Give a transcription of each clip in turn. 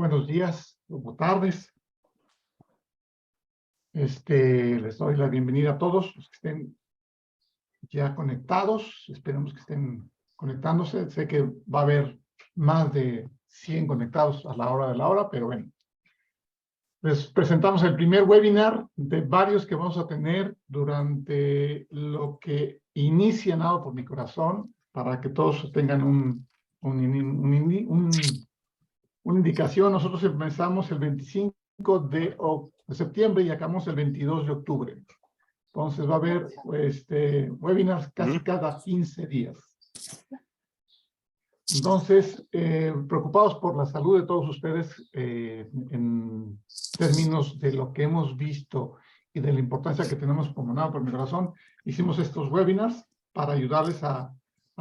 Buenos días, o tardes. Les doy la bienvenida a todos los que estén ya conectados. Esperemos que estén conectándose. Sé que va a haber más de 100 conectados a la hora de la hora, pero bueno. Les presentamos el primer webinar de varios que vamos a tener durante lo que inicia Nado por mi Corazón, para que todos tengan una indicación. Nosotros empezamos el 25 de septiembre y acabamos el 22 de octubre. Entonces va a haber webinars casi cada 15 días. Entonces, preocupados por la salud de todos ustedes en términos de lo que hemos visto y de la importancia que tenemos como Nado por mi Corazón, hicimos estos webinars para ayudarles a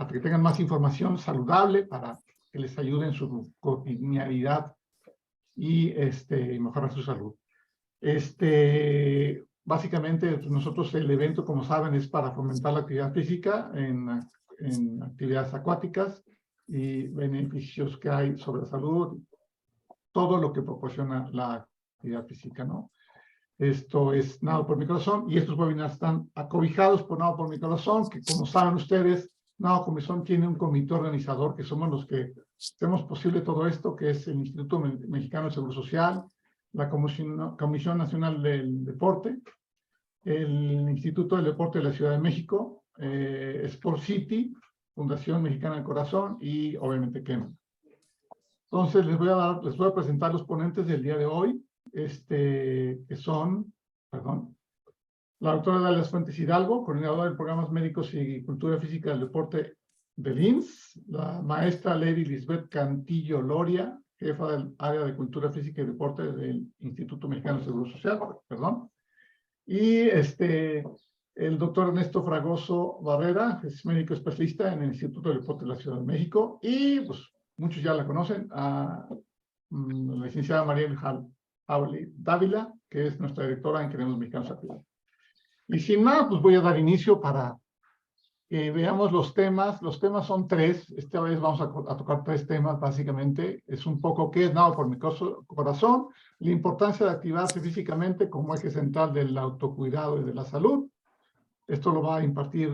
que tengan más información saludable, para que les ayude en su cotidianidad y mejorar su salud. Básicamente, nosotros el evento, como saben, es para fomentar la actividad física en actividades acuáticas y beneficios que hay sobre la salud, todo lo que proporciona la actividad física, ¿no? Esto es Nado por mi Corazón, y estos webinars están acobijados por Nado por mi Corazón, que como saben ustedes, Nado por mi Corazón tiene un comité organizador, que somos los que hacemos posible todo esto, que es el Instituto Mexicano de Seguro Social, la Comisión Nacional del Deporte, el Instituto del Deporte de la Ciudad de México, Sport City, Fundación Mexicana del Corazón y obviamente Kemen. Entonces les voy a presentar los ponentes del día de hoy, que son, la doctora Dalia Fuentes Hidalgo, coordinadora de programas médicos y cultura física del deporte del IMSS, la maestra Lady Lisbeth Cantillo Loria, jefa del área de cultura física y deporte del Instituto Mexicano de Seguro Social, y el doctor Ernesto Fragoso Barrera, es médico especialista en el Instituto del Deporte de la Ciudad de México, y pues muchos ya la conocen, a la licenciada Mariel Jauli Dávila, que es nuestra directora en Queremos Mexicanos Activos. Y sin más, pues voy a dar inicio para que veamos los temas. Los temas son tres. Esta vez vamos a tocar tres temas, básicamente. Es un poco qué es Nado por mi Corazón, la importancia de activarse físicamente como eje central del autocuidado y de la salud. Esto lo va a impartir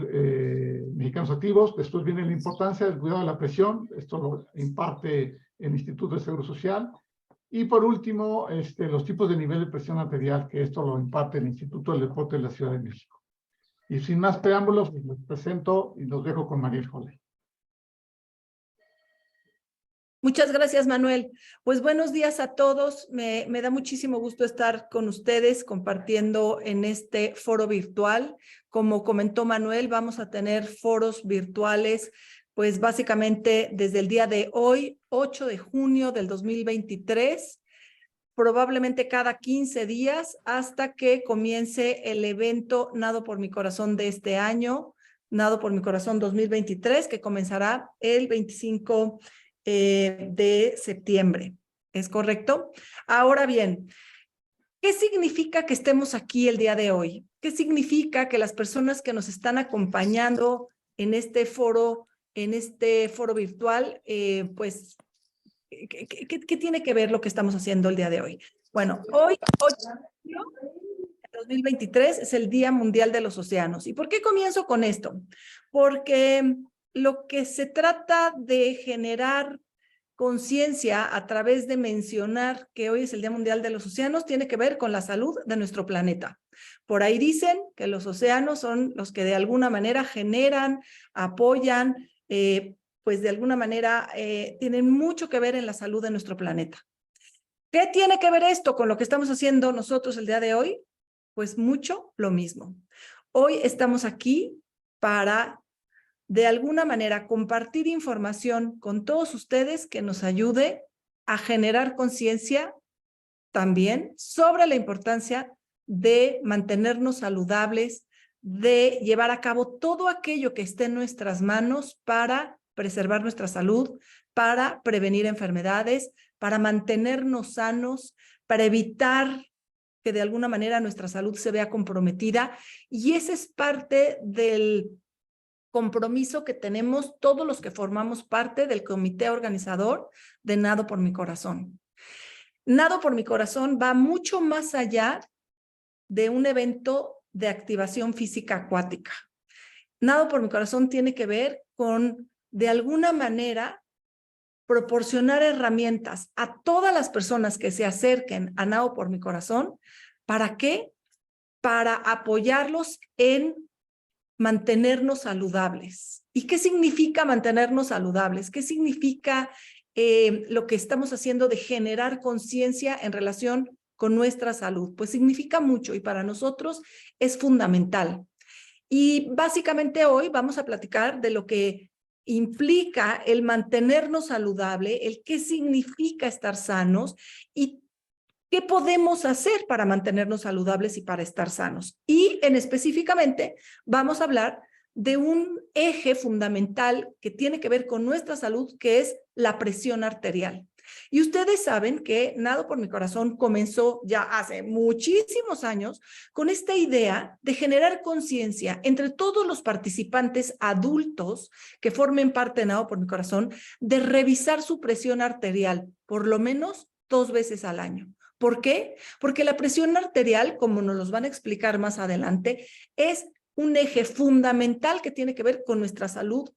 Mexicanos Activos. Después viene la importancia del cuidado de la presión. Esto lo imparte el Instituto de Seguro Social. Y por último, los tipos de nivel de presión arterial, que esto lo imparte el Instituto del Deporte de la Ciudad de México. Y sin más preámbulos, les presento y los dejo con Mariel Jolie. Muchas gracias, Manuel. Pues buenos días a todos. Me da muchísimo gusto estar con ustedes compartiendo en este foro virtual. Como comentó Manuel, vamos a tener foros virtuales, pues básicamente desde el día de hoy, 8 de junio del 2023, probablemente cada 15 días hasta que comience el evento Nado por mi Corazón de este año, Nado por mi Corazón 2023, que comenzará el 25 de septiembre. ¿Es correcto? Ahora bien, ¿qué significa que estemos aquí el día de hoy? ¿Qué significa que las personas que nos están acompañando en este foro virtual, pues, ¿qué tiene que ver lo que estamos haciendo el día de hoy? Bueno, hoy, 8 de junio de 2023, es el Día Mundial de los Océanos. ¿Y por qué comienzo con esto? Porque lo que se trata de generar conciencia a través de mencionar que hoy es el Día Mundial de los Océanos tiene que ver con la salud de nuestro planeta. Por ahí dicen que los océanos son los que de alguna manera generan, apoyan, pues de alguna manera tienen mucho que ver en la salud de nuestro planeta. ¿Qué tiene que ver esto con lo que estamos haciendo nosotros el día de hoy? Pues mucho lo mismo. Hoy estamos aquí para, de alguna manera, compartir información con todos ustedes que nos ayude a generar conciencia también sobre la importancia de mantenernos saludables, de llevar a cabo todo aquello que esté en nuestras manos para preservar nuestra salud, para prevenir enfermedades, para mantenernos sanos, para evitar que de alguna manera nuestra salud se vea comprometida. Y ese es parte del compromiso que tenemos todos los que formamos parte del comité organizador de Nado por mi Corazón. Nado por mi corazón va mucho más allá de un evento de activación física acuática. Nado por mi corazón tiene que ver con, de alguna manera, proporcionar herramientas a todas las personas que se acerquen a Nado por mi corazón. ¿Para qué? Para apoyarlos en mantenernos saludables. ¿Y qué significa mantenernos saludables? ¿Qué significa lo que estamos haciendo de generar conciencia en relación con nuestra salud? Pues significa mucho y para nosotros es fundamental. Y básicamente hoy vamos a platicar de lo que implica el mantenernos saludable, el qué significa estar sanos y qué podemos hacer para mantenernos saludables y para estar sanos. Y específicamente vamos a hablar de un eje fundamental que tiene que ver con nuestra salud, que es la presión arterial. Y ustedes saben que Nado por mi corazón comenzó ya hace muchísimos años con esta idea de generar conciencia entre todos los participantes adultos que formen parte de Nado por mi corazón, de revisar su presión arterial por lo menos 2 veces al año. ¿Por qué? Porque la presión arterial, como nos los van a explicar más adelante, es un eje fundamental que tiene que ver con nuestra salud,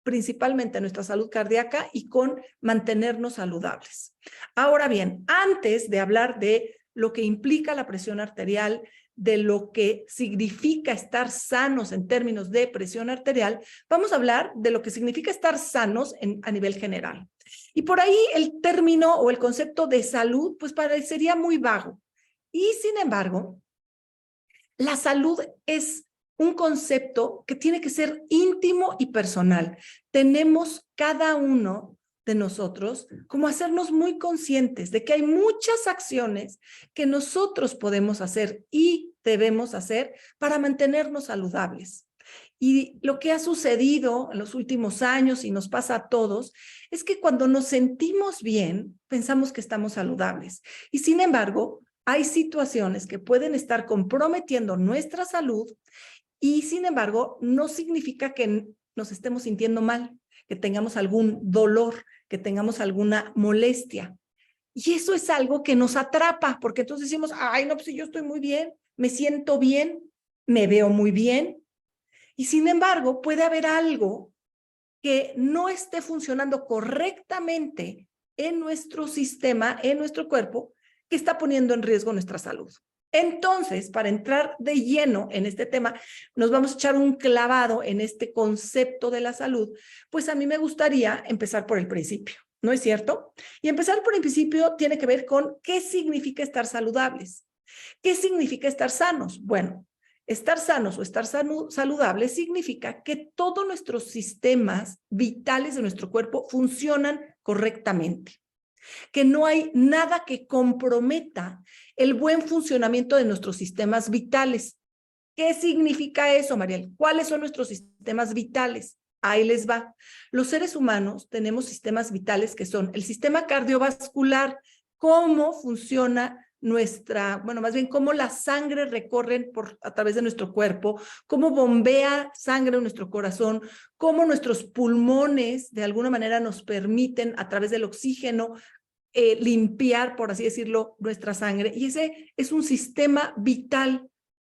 principalmente nuestra salud cardíaca y con mantenernos saludables. Ahora bien, antes de hablar de lo que implica la presión arterial, de lo que significa estar sanos en términos de presión arterial, vamos a hablar de lo que significa estar sanos a nivel general. Y por ahí el término o el concepto de salud pues parecería muy vago. Y sin embargo, la salud es un concepto que tiene que ser íntimo y personal. Tenemos cada uno de nosotros como hacernos muy conscientes de que hay muchas acciones que nosotros podemos hacer y debemos hacer para mantenernos saludables. Y lo que ha sucedido en los últimos años y nos pasa a todos es que cuando nos sentimos bien, pensamos que estamos saludables. Y sin embargo, hay situaciones que pueden estar comprometiendo nuestra salud y sin embargo, no significa que nos estemos sintiendo mal, que tengamos algún dolor, que tengamos alguna molestia. Y eso es algo que nos atrapa, porque entonces decimos, ay, no, pues yo estoy muy bien, me siento bien, me veo muy bien. Y sin embargo, puede haber algo que no esté funcionando correctamente en nuestro sistema, en nuestro cuerpo, que está poniendo en riesgo nuestra salud. Entonces, para entrar de lleno en este tema, nos vamos a echar un clavado en este concepto de la salud, pues a mí me gustaría empezar por el principio, ¿no es cierto? Y empezar por el principio tiene que ver con qué significa estar saludables. ¿Qué significa estar sanos? Bueno, estar sanos o estar saludables significa que todos nuestros sistemas vitales de nuestro cuerpo funcionan correctamente, que no hay nada que comprometa el buen funcionamiento de nuestros sistemas vitales. ¿Qué significa eso, Mariel? ¿Cuáles son nuestros sistemas vitales? Ahí les va. Los seres humanos tenemos sistemas vitales que son el sistema cardiovascular, cómo funciona más bien cómo la sangre recorre a través de nuestro cuerpo, cómo bombea sangre en nuestro corazón, cómo nuestros pulmones de alguna manera nos permiten a través del oxígeno limpiar, por así decirlo, nuestra sangre. Y ese es un sistema vital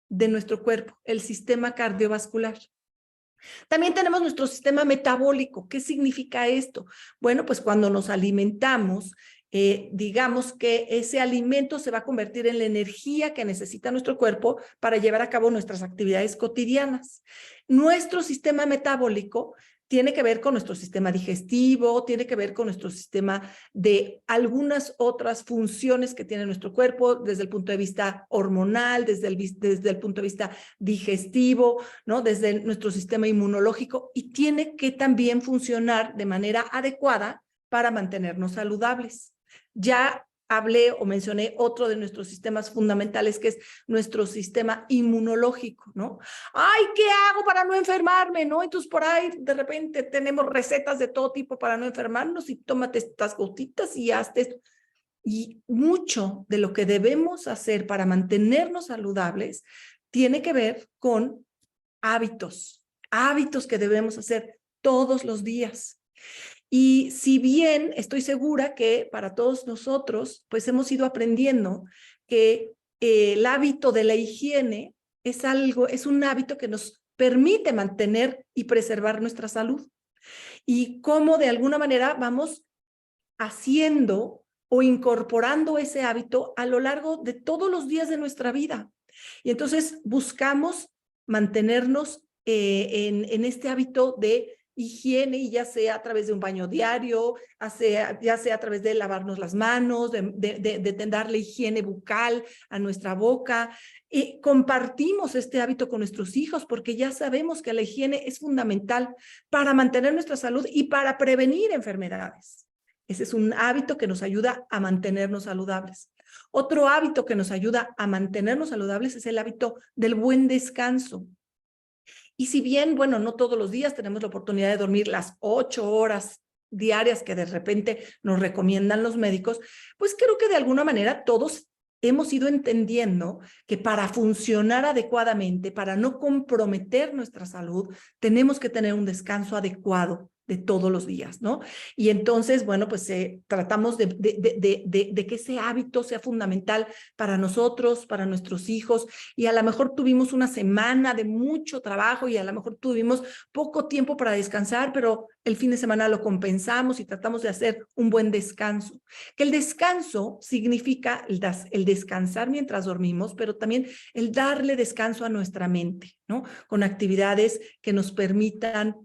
de nuestro cuerpo, el sistema cardiovascular. También tenemos nuestro sistema metabólico. ¿Qué significa esto? Bueno, pues cuando nos alimentamos, digamos que ese alimento se va a convertir en la energía que necesita nuestro cuerpo para llevar a cabo nuestras actividades cotidianas. Nuestro sistema metabólico tiene que ver con nuestro sistema digestivo, tiene que ver con nuestro sistema de algunas otras funciones que tiene nuestro cuerpo desde el punto de vista hormonal, desde el punto de vista digestivo, ¿no? Desde nuestro sistema inmunológico y tiene que también funcionar de manera adecuada para mantenernos saludables. Ya hablé o mencioné otro de nuestros sistemas fundamentales, que es nuestro sistema inmunológico, ¿no? Ay, ¿qué hago para no enfermarme, no? Entonces por ahí de repente tenemos recetas de todo tipo para no enfermarnos y tómate estas gotitas y hazte esto. Y mucho de lo que debemos hacer para mantenernos saludables tiene que ver con hábitos que debemos hacer todos los días. Y si bien estoy segura que para todos nosotros, pues hemos ido aprendiendo que el hábito de la higiene es un hábito que nos permite mantener y preservar nuestra salud. Y cómo de alguna manera vamos haciendo o incorporando ese hábito a lo largo de todos los días de nuestra vida. Y entonces buscamos mantenernos en este hábito de higiene, y ya sea a través de un baño diario, ya sea a través de lavarnos las manos, de darle higiene bucal a nuestra boca. Y compartimos este hábito con nuestros hijos porque ya sabemos que la higiene es fundamental para mantener nuestra salud y para prevenir enfermedades. Ese es un hábito que nos ayuda a mantenernos saludables. Otro hábito que nos ayuda a mantenernos saludables es el hábito del buen descanso. Y si bien, bueno, no todos los días tenemos la oportunidad de dormir las 8 horas diarias que de repente nos recomiendan los médicos, pues creo que de alguna manera todos hemos ido entendiendo que para funcionar adecuadamente, para no comprometer nuestra salud, tenemos que tener un descanso adecuado de todos los días, ¿no? Y entonces, bueno, pues tratamos de que ese hábito sea fundamental para nosotros, para nuestros hijos, y a lo mejor tuvimos una semana de mucho trabajo y a lo mejor tuvimos poco tiempo para descansar, pero el fin de semana lo compensamos y tratamos de hacer un buen descanso. Que el descanso significa el descansar mientras dormimos, pero también el darle descanso a nuestra mente, ¿no? Con actividades que nos permitan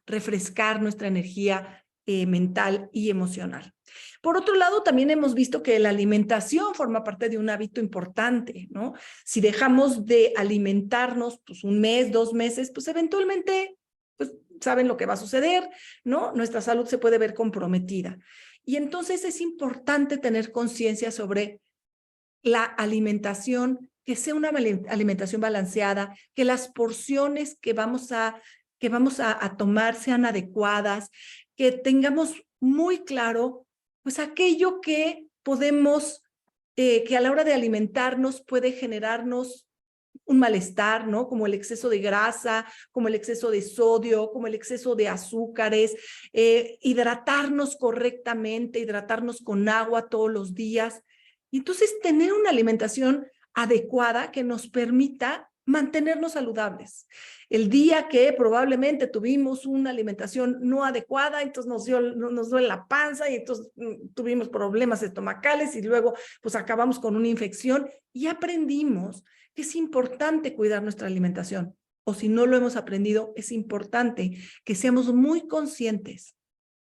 refrescar nuestra energía mental y emocional. Por otro lado, también hemos visto que la alimentación forma parte de un hábito importante, ¿no? Si dejamos de alimentarnos pues un mes, 2 meses, pues eventualmente pues saben lo que va a suceder, ¿no? Nuestra salud se puede ver comprometida. Y entonces es importante tener conciencia sobre la alimentación, que sea una alimentación balanceada, que las porciones que vamos a tomar sean adecuadas, que tengamos muy claro, pues aquello que podemos, que a la hora de alimentarnos puede generarnos un malestar, ¿no? Como el exceso de grasa, como el exceso de sodio, como el exceso de azúcares, hidratarnos correctamente, hidratarnos con agua todos los días. Y entonces tener una alimentación adecuada que nos permita mantenernos saludables. El día que probablemente tuvimos una alimentación no adecuada, entonces nos duele la panza y entonces tuvimos problemas estomacales y luego pues acabamos con una infección, y aprendimos que es importante cuidar nuestra alimentación. O si no lo hemos aprendido, es importante que seamos muy conscientes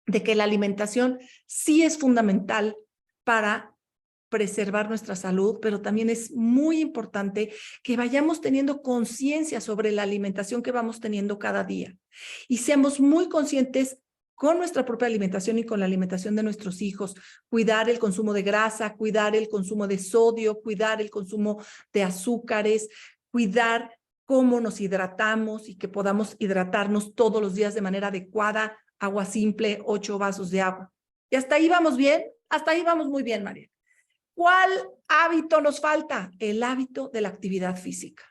de que la alimentación sí es fundamental para preservar nuestra salud, pero también es muy importante que vayamos teniendo conciencia sobre la alimentación que vamos teniendo cada día y seamos muy conscientes con nuestra propia alimentación y con la alimentación de nuestros hijos, cuidar el consumo de grasa, cuidar el consumo de sodio, cuidar el consumo de azúcares, cuidar cómo nos hidratamos y que podamos hidratarnos todos los días de manera adecuada, agua simple, 8 vasos de agua. ¿Y hasta ahí vamos bien? Hasta ahí vamos muy bien, María. ¿Cuál hábito nos falta? El hábito de la actividad física.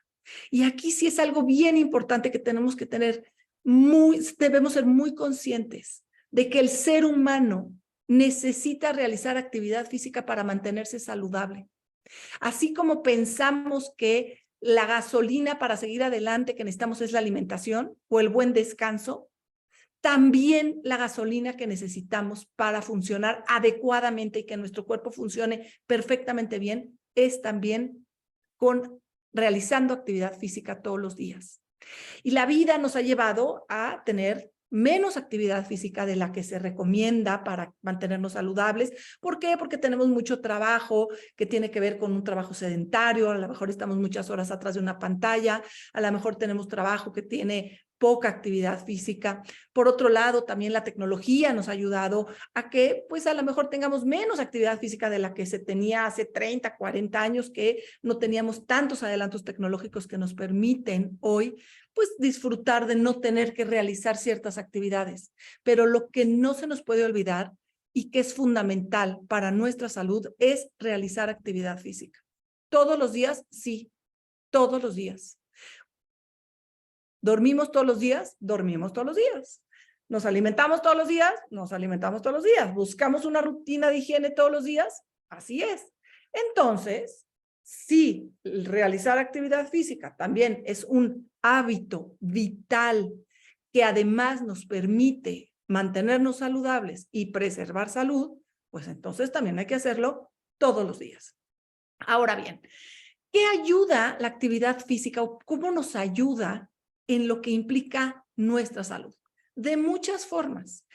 Y aquí sí es algo bien importante que tenemos que debemos ser muy conscientes de que el ser humano necesita realizar actividad física para mantenerse saludable. Así como pensamos que la gasolina para seguir adelante que necesitamos es la alimentación o el buen descanso, también la gasolina que necesitamos para funcionar adecuadamente y que nuestro cuerpo funcione perfectamente bien es también realizando actividad física todos los días. Y la vida nos ha llevado a tener menos actividad física de la que se recomienda para mantenernos saludables. ¿Por qué? Porque tenemos mucho trabajo que tiene que ver con un trabajo sedentario, a lo mejor estamos muchas horas atrás de una pantalla, a lo mejor tenemos trabajo que tiene poca actividad física. Por otro lado, también la tecnología nos ha ayudado a que, pues a lo mejor tengamos menos actividad física de la que se tenía hace 30, 40 años, que no teníamos tantos adelantos tecnológicos que nos permiten hoy, pues disfrutar de no tener que realizar ciertas actividades. Pero lo que no se nos puede olvidar y que es fundamental para nuestra salud es realizar actividad física. ¿Todos los días? Sí, todos los días. ¿Dormimos todos los días? Dormimos todos los días. ¿Nos alimentamos todos los días? Nos alimentamos todos los días. ¿Buscamos una rutina de higiene todos los días? Así es. Entonces, si realizar actividad física también es un hábito vital que además nos permite mantenernos saludables y preservar salud, pues entonces también hay que hacerlo todos los días. Ahora bien, ¿qué ayuda la actividad física o cómo nos ayuda en lo que implica nuestra salud? De muchas formas.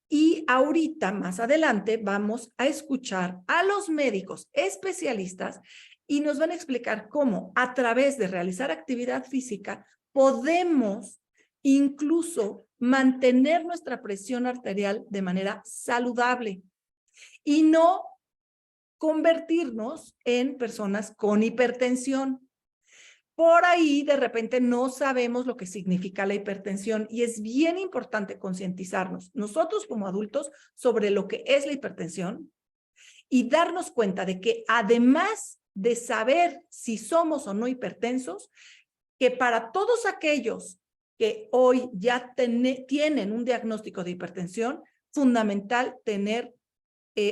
Y ahorita, más adelante, vamos a escuchar a los médicos especialistas y nos van a explicar cómo a través de realizar actividad física podemos incluso mantener nuestra presión arterial de manera saludable y no convertirnos en personas con hipertensión. Por ahí, de repente, no sabemos lo que significa la hipertensión y es bien importante concientizarnos nosotros como adultos sobre lo que es la hipertensión y darnos cuenta de que además de saber si somos o no hipertensos, que para todos aquellos que hoy ya tienen un diagnóstico de hipertensión, fundamental tener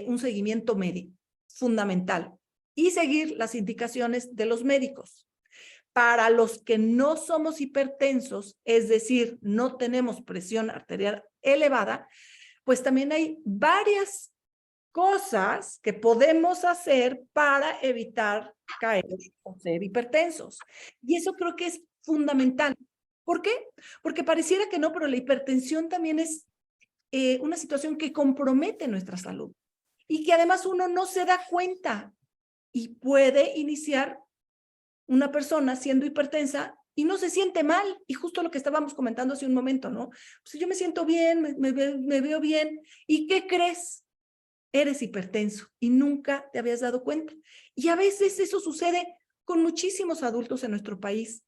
un seguimiento médico, fundamental, y seguir las indicaciones de los médicos. Para los que no somos hipertensos, es decir, no tenemos presión arterial elevada, pues también hay varias cosas que podemos hacer para evitar caer o ser hipertensos. Y eso creo que es fundamental. ¿Por qué? Porque pareciera que no, pero la hipertensión también es una situación que compromete nuestra salud y que además uno no se da cuenta y puede iniciar una persona siendo hipertensa y no se siente mal. Y justo lo que estábamos comentando hace un momento, ¿no? Pues yo me siento bien, me veo bien. ¿Y qué crees? Eres hipertenso y nunca te habías dado cuenta. Y a veces eso sucede con muchísimos adultos en nuestro país.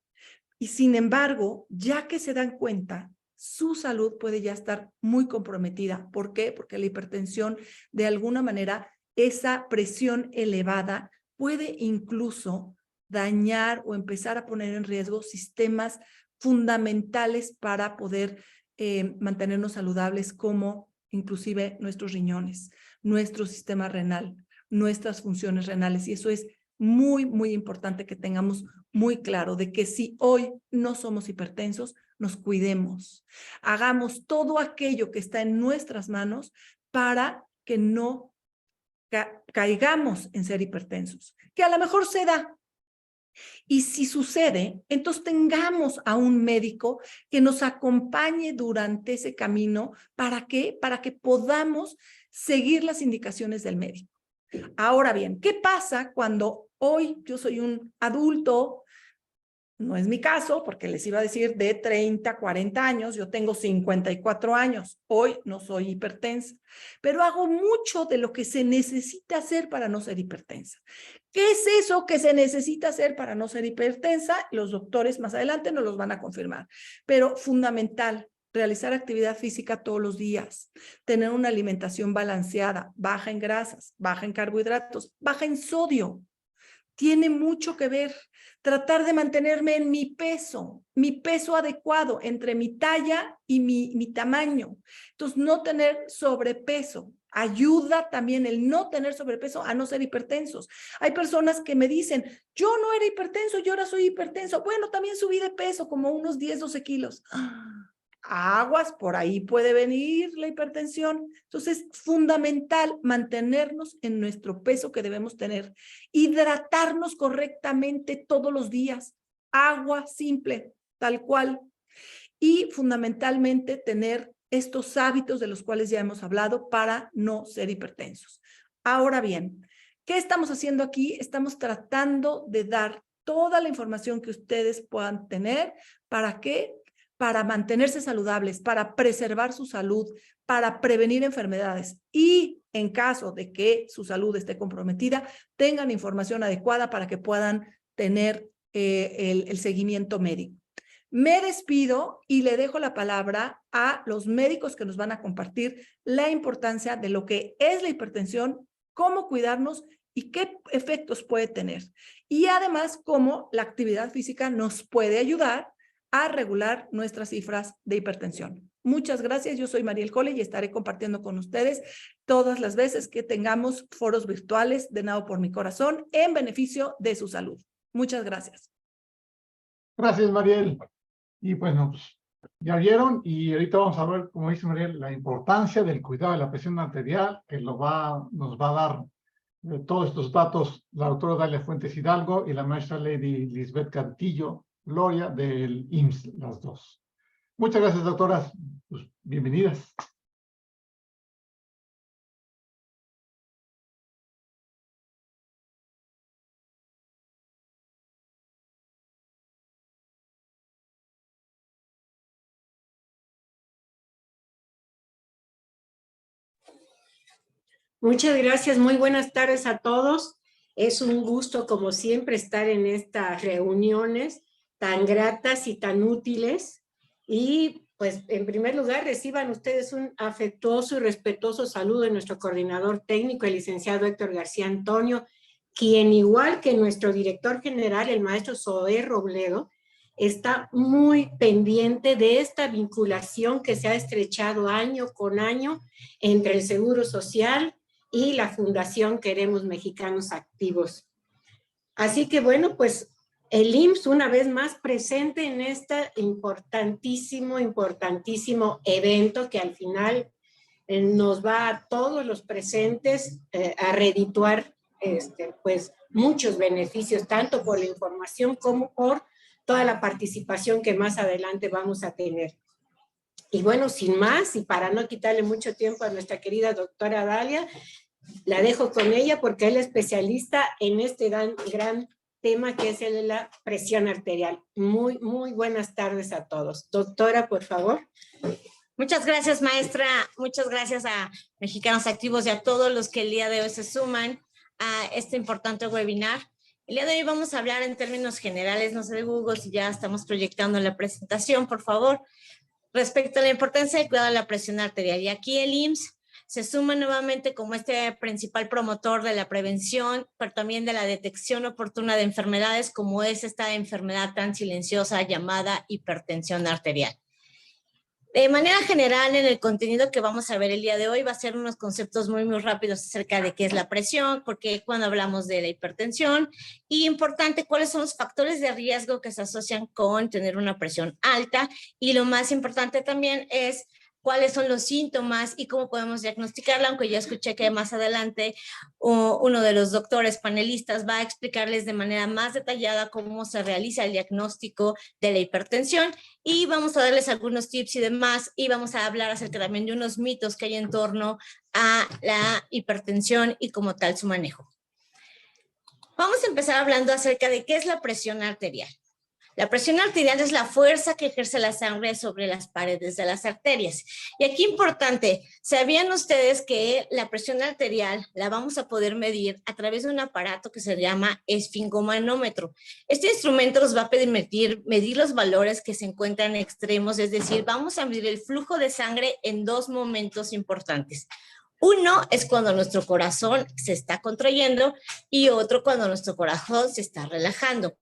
Y sin embargo, ya que se dan cuenta, su salud puede ya estar muy comprometida. ¿Por qué? Porque la hipertensión, de alguna manera, esa presión elevada puede incluso dañar o empezar a poner en riesgo sistemas fundamentales para poder mantenernos saludables, como inclusive nuestros riñones, nuestro sistema renal, nuestras funciones renales. Y eso es muy, muy importante que tengamos muy claro de que si hoy no somos hipertensos, nos cuidemos. Hagamos todo aquello que está en nuestras manos para que no caigamos en ser hipertensos, que a lo mejor se da. Y si sucede, entonces tengamos a un médico que nos acompañe durante ese camino. ¿Para qué? Para que podamos seguir las indicaciones del médico. Ahora bien, ¿qué pasa cuando hoy yo soy un adulto? No es mi caso, porque les iba a decir de 30, 40 años, yo tengo 54 años, hoy no soy hipertensa, pero hago mucho de lo que se necesita hacer para no ser hipertensa. ¿Qué es eso que se necesita hacer para no ser hipertensa? Los doctores más adelante nos los van a confirmar, pero fundamental, realizar actividad física todos los días, tener una alimentación balanceada, baja en grasas, baja en carbohidratos, baja en sodio. Tiene mucho que ver. Tratar de mantenerme en mi peso adecuado entre mi talla y mi tamaño. Entonces, no tener sobrepeso. Ayuda también el no tener sobrepeso a no ser hipertensos. Hay personas que me dicen, yo no era hipertenso, yo ahora soy hipertenso. Bueno, también subí de peso, como unos 10, 12 kilos. Aguas, por ahí puede venir la hipertensión. Entonces, es fundamental mantenernos en nuestro peso que debemos tener. Hidratarnos correctamente todos los días. Agua simple, tal cual. Y fundamentalmente tener estos hábitos de los cuales ya hemos hablado para no ser hipertensos. Ahora bien, ¿qué estamos haciendo aquí? Estamos tratando de dar toda la información que ustedes puedan tener. ¿Para qué? Para mantenerse saludables, para preservar su salud, para prevenir enfermedades y en caso de que su salud esté comprometida, tengan información adecuada para que puedan tener el seguimiento médico. Me despido y le dejo la palabra a los médicos que nos van a compartir la importancia de lo que es la hipertensión, cómo cuidarnos y qué efectos puede tener. Y además, cómo la actividad física nos puede ayudar a regular nuestras cifras de hipertensión. Muchas gracias. Yo soy Mariel Cole y estaré compartiendo con ustedes todas las veces que tengamos foros virtuales de Nado por mi Corazón en beneficio de su salud. Muchas gracias. Gracias, Mariel. Y bueno, pues ya vieron, y ahorita vamos a ver, como dice Mariel, la importancia del cuidado de la presión arterial, que nos va a dar todos estos datos la doctora Dalia Fuentes Hidalgo y la maestra Lady Lisbeth Cantillo Gloria del IMSS, las dos. Muchas gracias, doctoras. Pues, bienvenidas. Muchas gracias, muy buenas tardes a todos. Es un gusto, como siempre, estar en estas reuniones tan gratas y tan útiles. Y pues, en primer lugar, reciban ustedes un afectuoso y respetuoso saludo de nuestro coordinador técnico, el licenciado Héctor García Antonio, quien, igual que nuestro director general, el maestro Zoé Robledo, está muy pendiente de esta vinculación que se ha estrechado año con año entre el Seguro Social y la Fundación Queremos Mexicanos Activos. Así que bueno, pues el IMSS una vez más presente en este importantísimo evento que al final nos va a todos los presentes a redituar pues muchos beneficios, tanto por la información como por toda la participación que más adelante vamos a tener. Y bueno, sin más, y para no quitarle mucho tiempo a nuestra querida doctora Dalia, la dejo con ella porque él es especialista en este gran tema que es el de la presión arterial. Muy buenas tardes a todos. Doctora, por favor. Muchas gracias, maestra. Muchas gracias a Mexicanos Activos y a todos los que el día de hoy se suman a este importante webinar. El día de hoy vamos a hablar en términos generales, no sé, Hugo, si ya estamos proyectando la presentación, por favor, respecto a la importancia del cuidado de la presión arterial. Y aquí el IMSS se suma nuevamente como este principal promotor de la prevención, pero también de la detección oportuna de enfermedades, como es esta enfermedad tan silenciosa llamada hipertensión arterial. De manera general, en el contenido que vamos a ver el día de hoy va a ser unos conceptos muy rápidos acerca de qué es la presión, porque cuando hablamos de la hipertensión, y importante, cuáles son los factores de riesgo que se asocian con tener una presión alta, y lo más importante también es cuáles son los síntomas y cómo podemos diagnosticarla, aunque ya escuché que más adelante uno de los doctores panelistas va a explicarles de manera más detallada cómo se realiza el diagnóstico de la hipertensión, y vamos a darles algunos tips y demás, y vamos a hablar acerca también de unos mitos que hay en torno a la hipertensión y como tal su manejo. Vamos a empezar hablando acerca de qué es la presión arterial. La presión arterial es la fuerza que ejerce la sangre sobre las paredes de las arterias. Y aquí importante, ¿sabían ustedes que la presión arterial la vamos a poder medir a través de un aparato que se llama esfingomanómetro? Este instrumento nos va a permitir medir los valores que se encuentran extremos, es decir, vamos a medir el flujo de sangre en dos momentos importantes. Uno es cuando nuestro corazón se está contrayendo y otro cuando nuestro corazón se está relajando.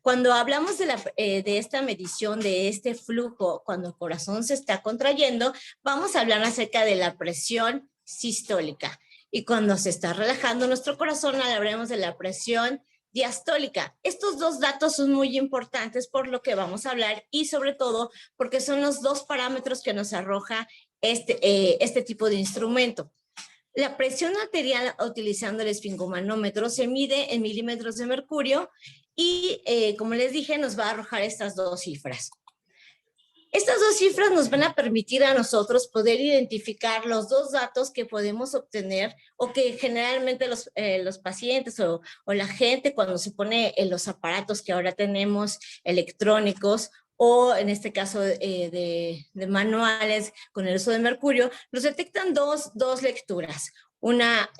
Cuando hablamos de esta medición, de este flujo, cuando el corazón se está contrayendo, vamos a hablar acerca de la presión sistólica. Y cuando se está relajando nuestro corazón, hablaremos de la presión diastólica. Estos dos datos son muy importantes por lo que vamos a hablar y sobre todo porque son los dos parámetros que nos arroja este tipo de instrumento. La presión arterial utilizando el esfingomanómetro se mide en milímetros de mercurio y, como les dije, nos va a arrojar estas dos cifras. Estas dos cifras nos van a permitir a nosotros poder identificar los dos datos que podemos obtener o que generalmente los pacientes o la gente cuando se pone en los aparatos que ahora tenemos electrónicos o en este caso de manuales con el uso de mercurio, nos detectan dos lecturas. Una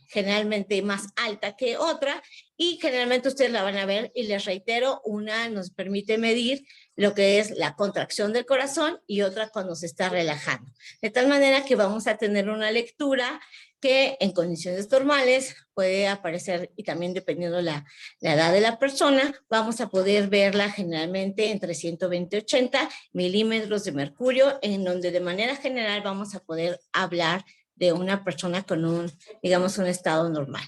generalmente más alta que otra y generalmente ustedes la van a ver y les reitero, una nos permite medir lo que es la contracción del corazón y otra cuando se está relajando. De tal manera que vamos a tener una lectura que en condiciones normales puede aparecer, y también dependiendo la edad de la persona, vamos a poder verla generalmente entre 120 y 80 milímetros de mercurio, en donde de manera general vamos a poder hablar de una persona con un, digamos, un estado normal.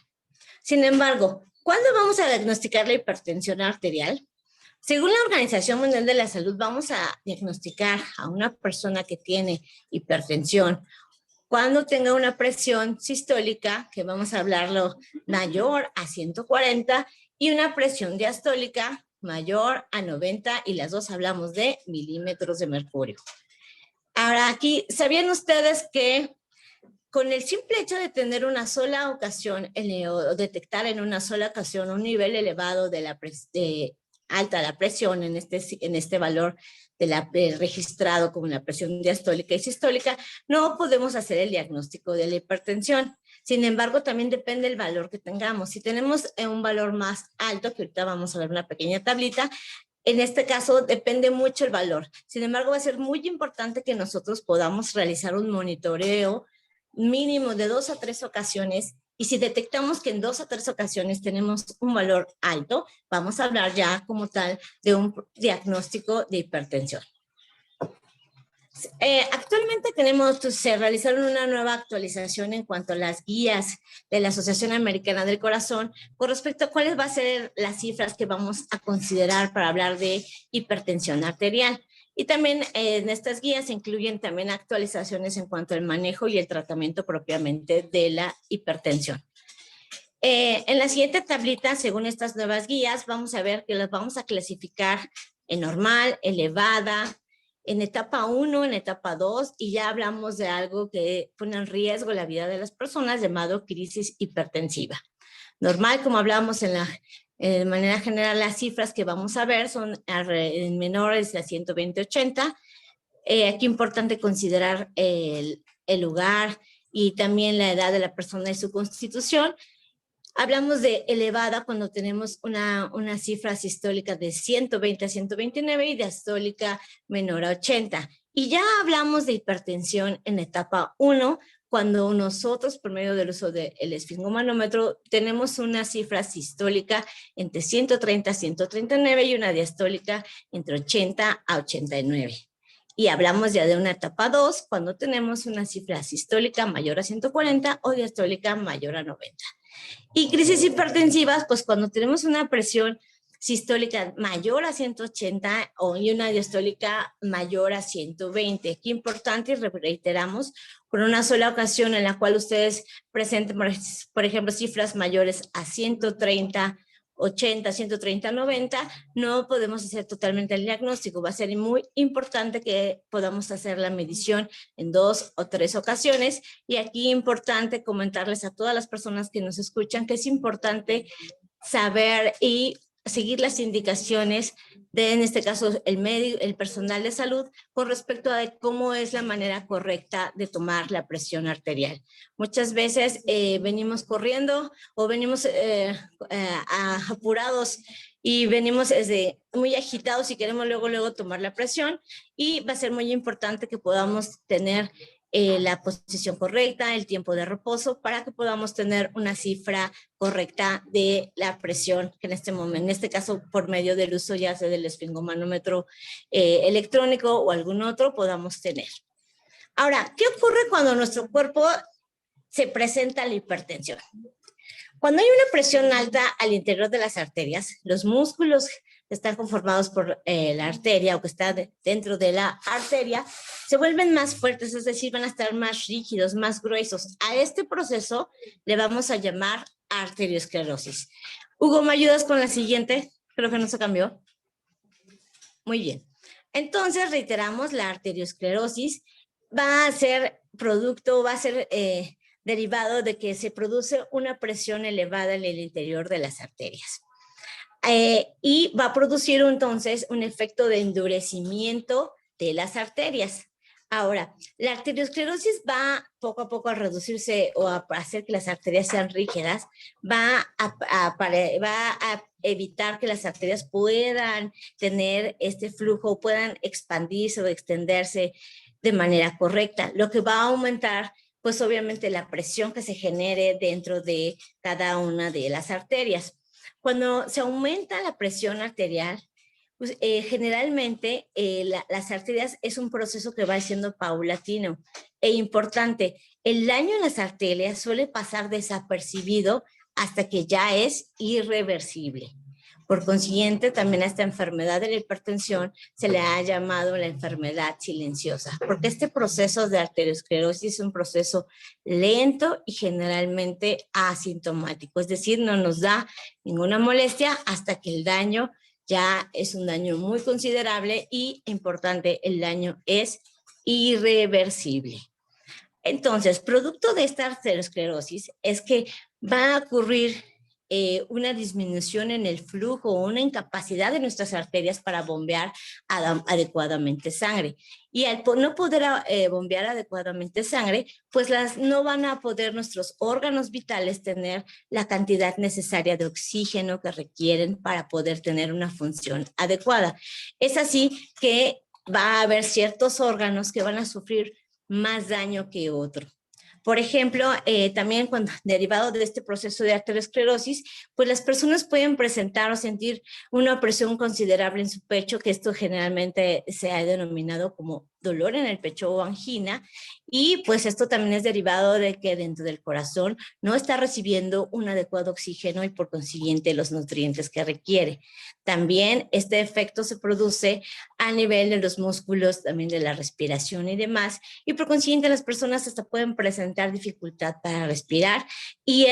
Sin embargo, ¿cuándo vamos a diagnosticar la hipertensión arterial? Según la Organización Mundial de la Salud, vamos a diagnosticar a una persona que tiene hipertensión cuando tenga una presión sistólica, que vamos a hablarlo, mayor a 140, y una presión diastólica mayor a 90, y las dos hablamos de milímetros de mercurio. Ahora aquí, ¿sabían ustedes que con el simple hecho de tener una sola ocasión, o detectar en una sola ocasión un nivel elevado de alta la presión en este valor registrado como la presión diastólica y sistólica, no podemos hacer el diagnóstico de la hipertensión? Sin embargo, también depende del valor que tengamos. Si tenemos un valor más alto, que ahorita vamos a ver una pequeña tablita, en este caso depende mucho el valor. Sin embargo, va a ser muy importante que nosotros podamos realizar un monitoreo mínimo de 2 a 3 ocasiones, y si detectamos que en 2 a 3 ocasiones tenemos un valor alto, vamos a hablar ya como tal de un diagnóstico de hipertensión. Actualmente se realizaron una nueva actualización en cuanto a las guías de la Asociación Americana del Corazón con respecto a cuáles van a ser las cifras que vamos a considerar para hablar de hipertensión arterial. Y también en estas guías se incluyen también actualizaciones en cuanto al manejo y el tratamiento propiamente de la hipertensión. En la siguiente tablita, según estas nuevas guías, vamos a ver que las vamos a clasificar en normal, elevada, en etapa 1, en etapa 2, y ya hablamos de algo que pone en riesgo la vida de las personas, llamado crisis hipertensiva. Normal, como hablábamos de manera general, las cifras que vamos a ver son en menores de 120-80. Aquí importante considerar el lugar y también la edad de la persona y su constitución. Hablamos de elevada cuando tenemos una cifra sistólica de 120 a 129 y diastólica menor a 80. Y ya hablamos de hipertensión en etapa 1, cuando nosotros, por medio del uso del esfingomanómetro, tenemos una cifra sistólica entre 130 a 139 y una diastólica entre 80 a 89. Y hablamos ya de una etapa 2, cuando tenemos una cifra sistólica mayor a 140 o diastólica mayor a 90. Y crisis hipertensivas, pues cuando tenemos una presión sistólica mayor a 180 y una diastólica mayor a 120. Qué importante, y reiteramos, por una sola ocasión en la cual ustedes presenten, por ejemplo, cifras mayores a 130, 80, 130, 90, no podemos hacer totalmente el diagnóstico. Va a ser muy importante que podamos hacer la medición en 2 o 3 ocasiones. Y aquí importante comentarles a todas las personas que nos escuchan que es importante saber y seguir las indicaciones de, en este caso, el personal de salud con respecto a cómo es la manera correcta de tomar la presión arterial. Muchas veces venimos corriendo o venimos apurados y venimos muy agitados y queremos luego tomar la presión, y va a ser muy importante que podamos tener la posición correcta, el tiempo de reposo, para que podamos tener una cifra correcta de la presión que en este momento, en este caso por medio del uso ya sea del esfingomanómetro electrónico o algún otro, podamos tener. Ahora, ¿qué ocurre cuando nuestro cuerpo se presenta la hipertensión? Cuando hay una presión alta al interior de las arterias, los músculos que están conformados por la arteria o que está dentro de la arteria se vuelven más fuertes, es decir, van a estar más rígidos, más gruesos. A este proceso le vamos a llamar arteriosclerosis. Hugo, ¿me ayudas con la siguiente? Creo que no se cambió. Muy bien. Entonces, reiteramos, la arteriosclerosis va a ser derivado de que se produce una presión elevada en el interior de las arterias. Y va a producir entonces un efecto de endurecimiento de las arterias. Ahora, la arteriosclerosis va poco a poco a reducirse o a hacer que las arterias sean rígidas, va a evitar que las arterias puedan tener este flujo, puedan expandirse o extenderse de manera correcta, lo que va a aumentar pues obviamente la presión que se genere dentro de cada una de las arterias. Cuando se aumenta la presión arterial, pues, generalmente las arterias es un proceso que va siendo paulatino e importante. El daño en las arterias suele pasar desapercibido hasta que ya es irreversible. Por consiguiente, también a esta enfermedad de la hipertensión se le ha llamado la enfermedad silenciosa, porque este proceso de arteriosclerosis es un proceso lento y generalmente asintomático, es decir, no nos da ninguna molestia hasta que el daño ya es un daño muy considerable y importante, el daño es irreversible. Entonces, producto de esta arteriosclerosis es que va a ocurrir una disminución en el flujo o una incapacidad de nuestras arterias para bombear adecuadamente sangre. Y al no poder bombear adecuadamente sangre, pues no van a poder nuestros órganos vitales tener la cantidad necesaria de oxígeno que requieren para poder tener una función adecuada. Es así que va a haber ciertos órganos que van a sufrir más daño que otro. Por ejemplo, también derivado de este proceso de arteriosclerosis, pues las personas pueden presentar o sentir una presión considerable en su pecho, que esto generalmente se ha denominado como dolor en el pecho o angina, y pues esto también es derivado de que dentro del corazón no está recibiendo un adecuado oxígeno y por consiguiente los nutrientes que requiere. También este efecto se produce a nivel de los músculos, también de la respiración y demás, y por consiguiente las personas hasta pueden presentar dificultad para respirar y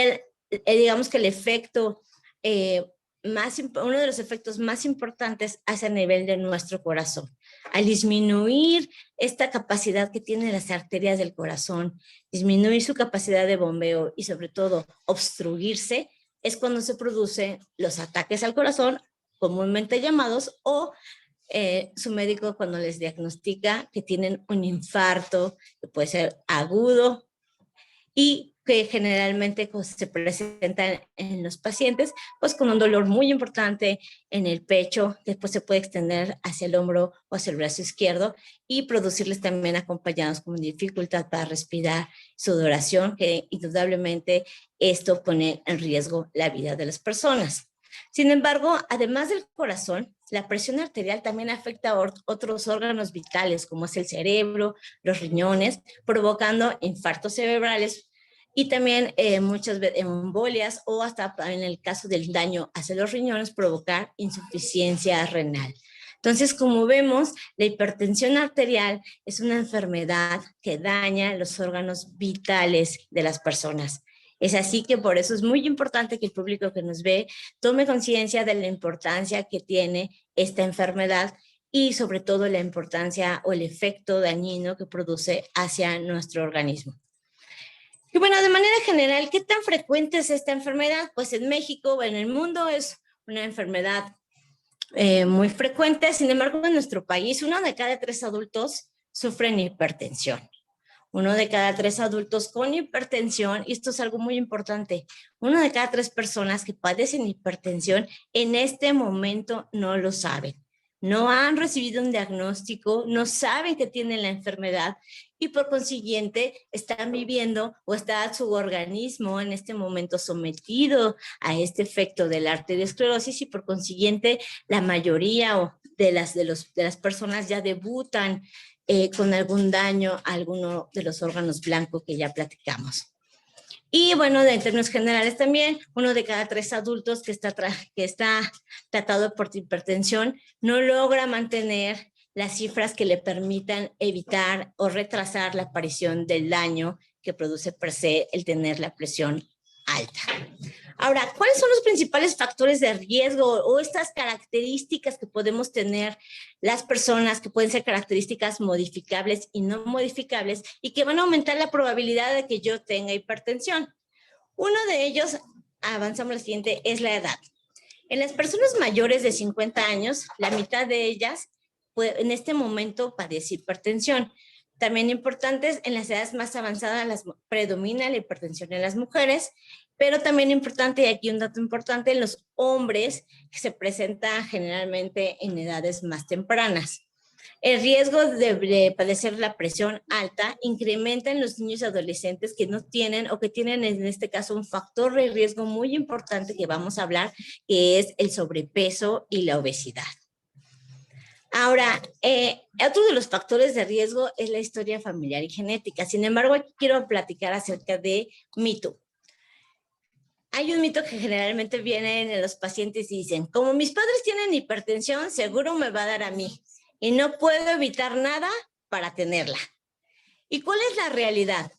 digamos que el efecto uno de los efectos más importantes es a nivel de nuestro corazón. Al disminuir esta capacidad que tienen las arterias del corazón, disminuir su capacidad de bombeo y sobre todo obstruirse, es cuando se producen los ataques al corazón, comúnmente llamados, o su médico cuando les diagnostica que tienen un infarto, que puede ser agudo y que generalmente se presentan en los pacientes, pues con un dolor muy importante en el pecho, después se puede extender hacia el hombro o hacia el brazo izquierdo y producirles también acompañados con dificultad para respirar, sudoración, que indudablemente esto pone en riesgo la vida de las personas. Sin embargo, además del corazón, la presión arterial también afecta a otros órganos vitales, como es el cerebro, los riñones, provocando infartos cerebrales y también muchas veces embolias o hasta en el caso del daño hacia los riñones provocar insuficiencia renal. Entonces, como vemos, la hipertensión arterial es una enfermedad que daña los órganos vitales de las personas. Es así que por eso es muy importante que el público que nos ve tome conciencia de la importancia que tiene esta enfermedad y sobre todo la importancia o el efecto dañino que produce hacia nuestro organismo. Y bueno, de manera general, ¿qué tan frecuente es esta enfermedad? Pues en México o en el mundo es una enfermedad muy frecuente. Sin embargo, en nuestro país, 1 de cada 3 adultos sufren hipertensión. 1 de cada 3 adultos con hipertensión, y esto es algo muy importante, 1 de cada 3 personas que padecen hipertensión en este momento no lo saben. No han recibido un diagnóstico, no saben que tienen la enfermedad y por consiguiente están viviendo o está su organismo en este momento sometido a este efecto de la arteriosclerosis y por consiguiente la mayoría de las personas ya debutan con algún daño a alguno de los órganos blancos que ya platicamos. Y bueno, en términos generales también, 1 de cada 3 adultos que está tratado por hipertensión no logra mantener las cifras que le permitan evitar o retrasar la aparición del daño que produce per se el tener la presión alta. Ahora, ¿cuáles son los principales factores de riesgo o estas características que podemos tener las personas que pueden ser características modificables y no modificables y que van a aumentar la probabilidad de que yo tenga hipertensión? Uno de ellos, avanzamos al siguiente, es la edad. En las personas mayores de 50 años, la mitad de ellas en este momento padece hipertensión. También importantes, en las edades más avanzadas predomina la hipertensión en las mujeres, pero también importante, y aquí un dato importante, en los hombres que se presenta generalmente en edades más tempranas. El riesgo de padecer la presión alta incrementa en los niños y adolescentes que no tienen o que tienen en este caso un factor de riesgo muy importante que vamos a hablar, que es el sobrepeso y la obesidad. Ahora, otro de los factores de riesgo es la historia familiar y genética. Sin embargo, aquí quiero platicar acerca de mito. Hay un mito que generalmente viene en los pacientes y dicen, como mis padres tienen hipertensión, seguro me va a dar a mí y no puedo evitar nada para tenerla. ¿Y cuál es la realidad?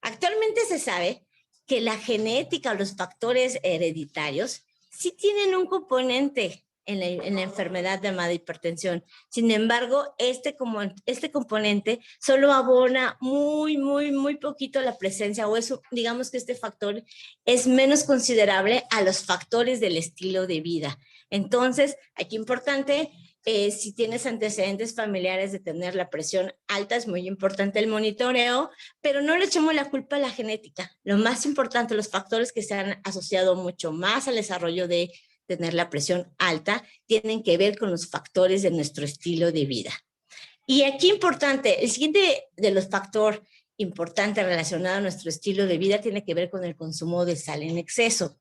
Actualmente se sabe que la genética o los factores hereditarios sí tienen un componente en la enfermedad llamada hipertensión. Sin embargo, este componente solo abona muy poquito la presencia, o eso, digamos que este factor es menos considerable a los factores del estilo de vida. Entonces, aquí importante, si tienes antecedentes familiares de tener la presión alta, es muy importante el monitoreo, pero no le echemos la culpa a la genética. Lo más importante, los factores que se han asociado mucho más al desarrollo de tener la presión alta, tienen que ver con los factores de nuestro estilo de vida. Y aquí importante, el siguiente de los factores importantes relacionados a nuestro estilo de vida tiene que ver con el consumo de sal en exceso.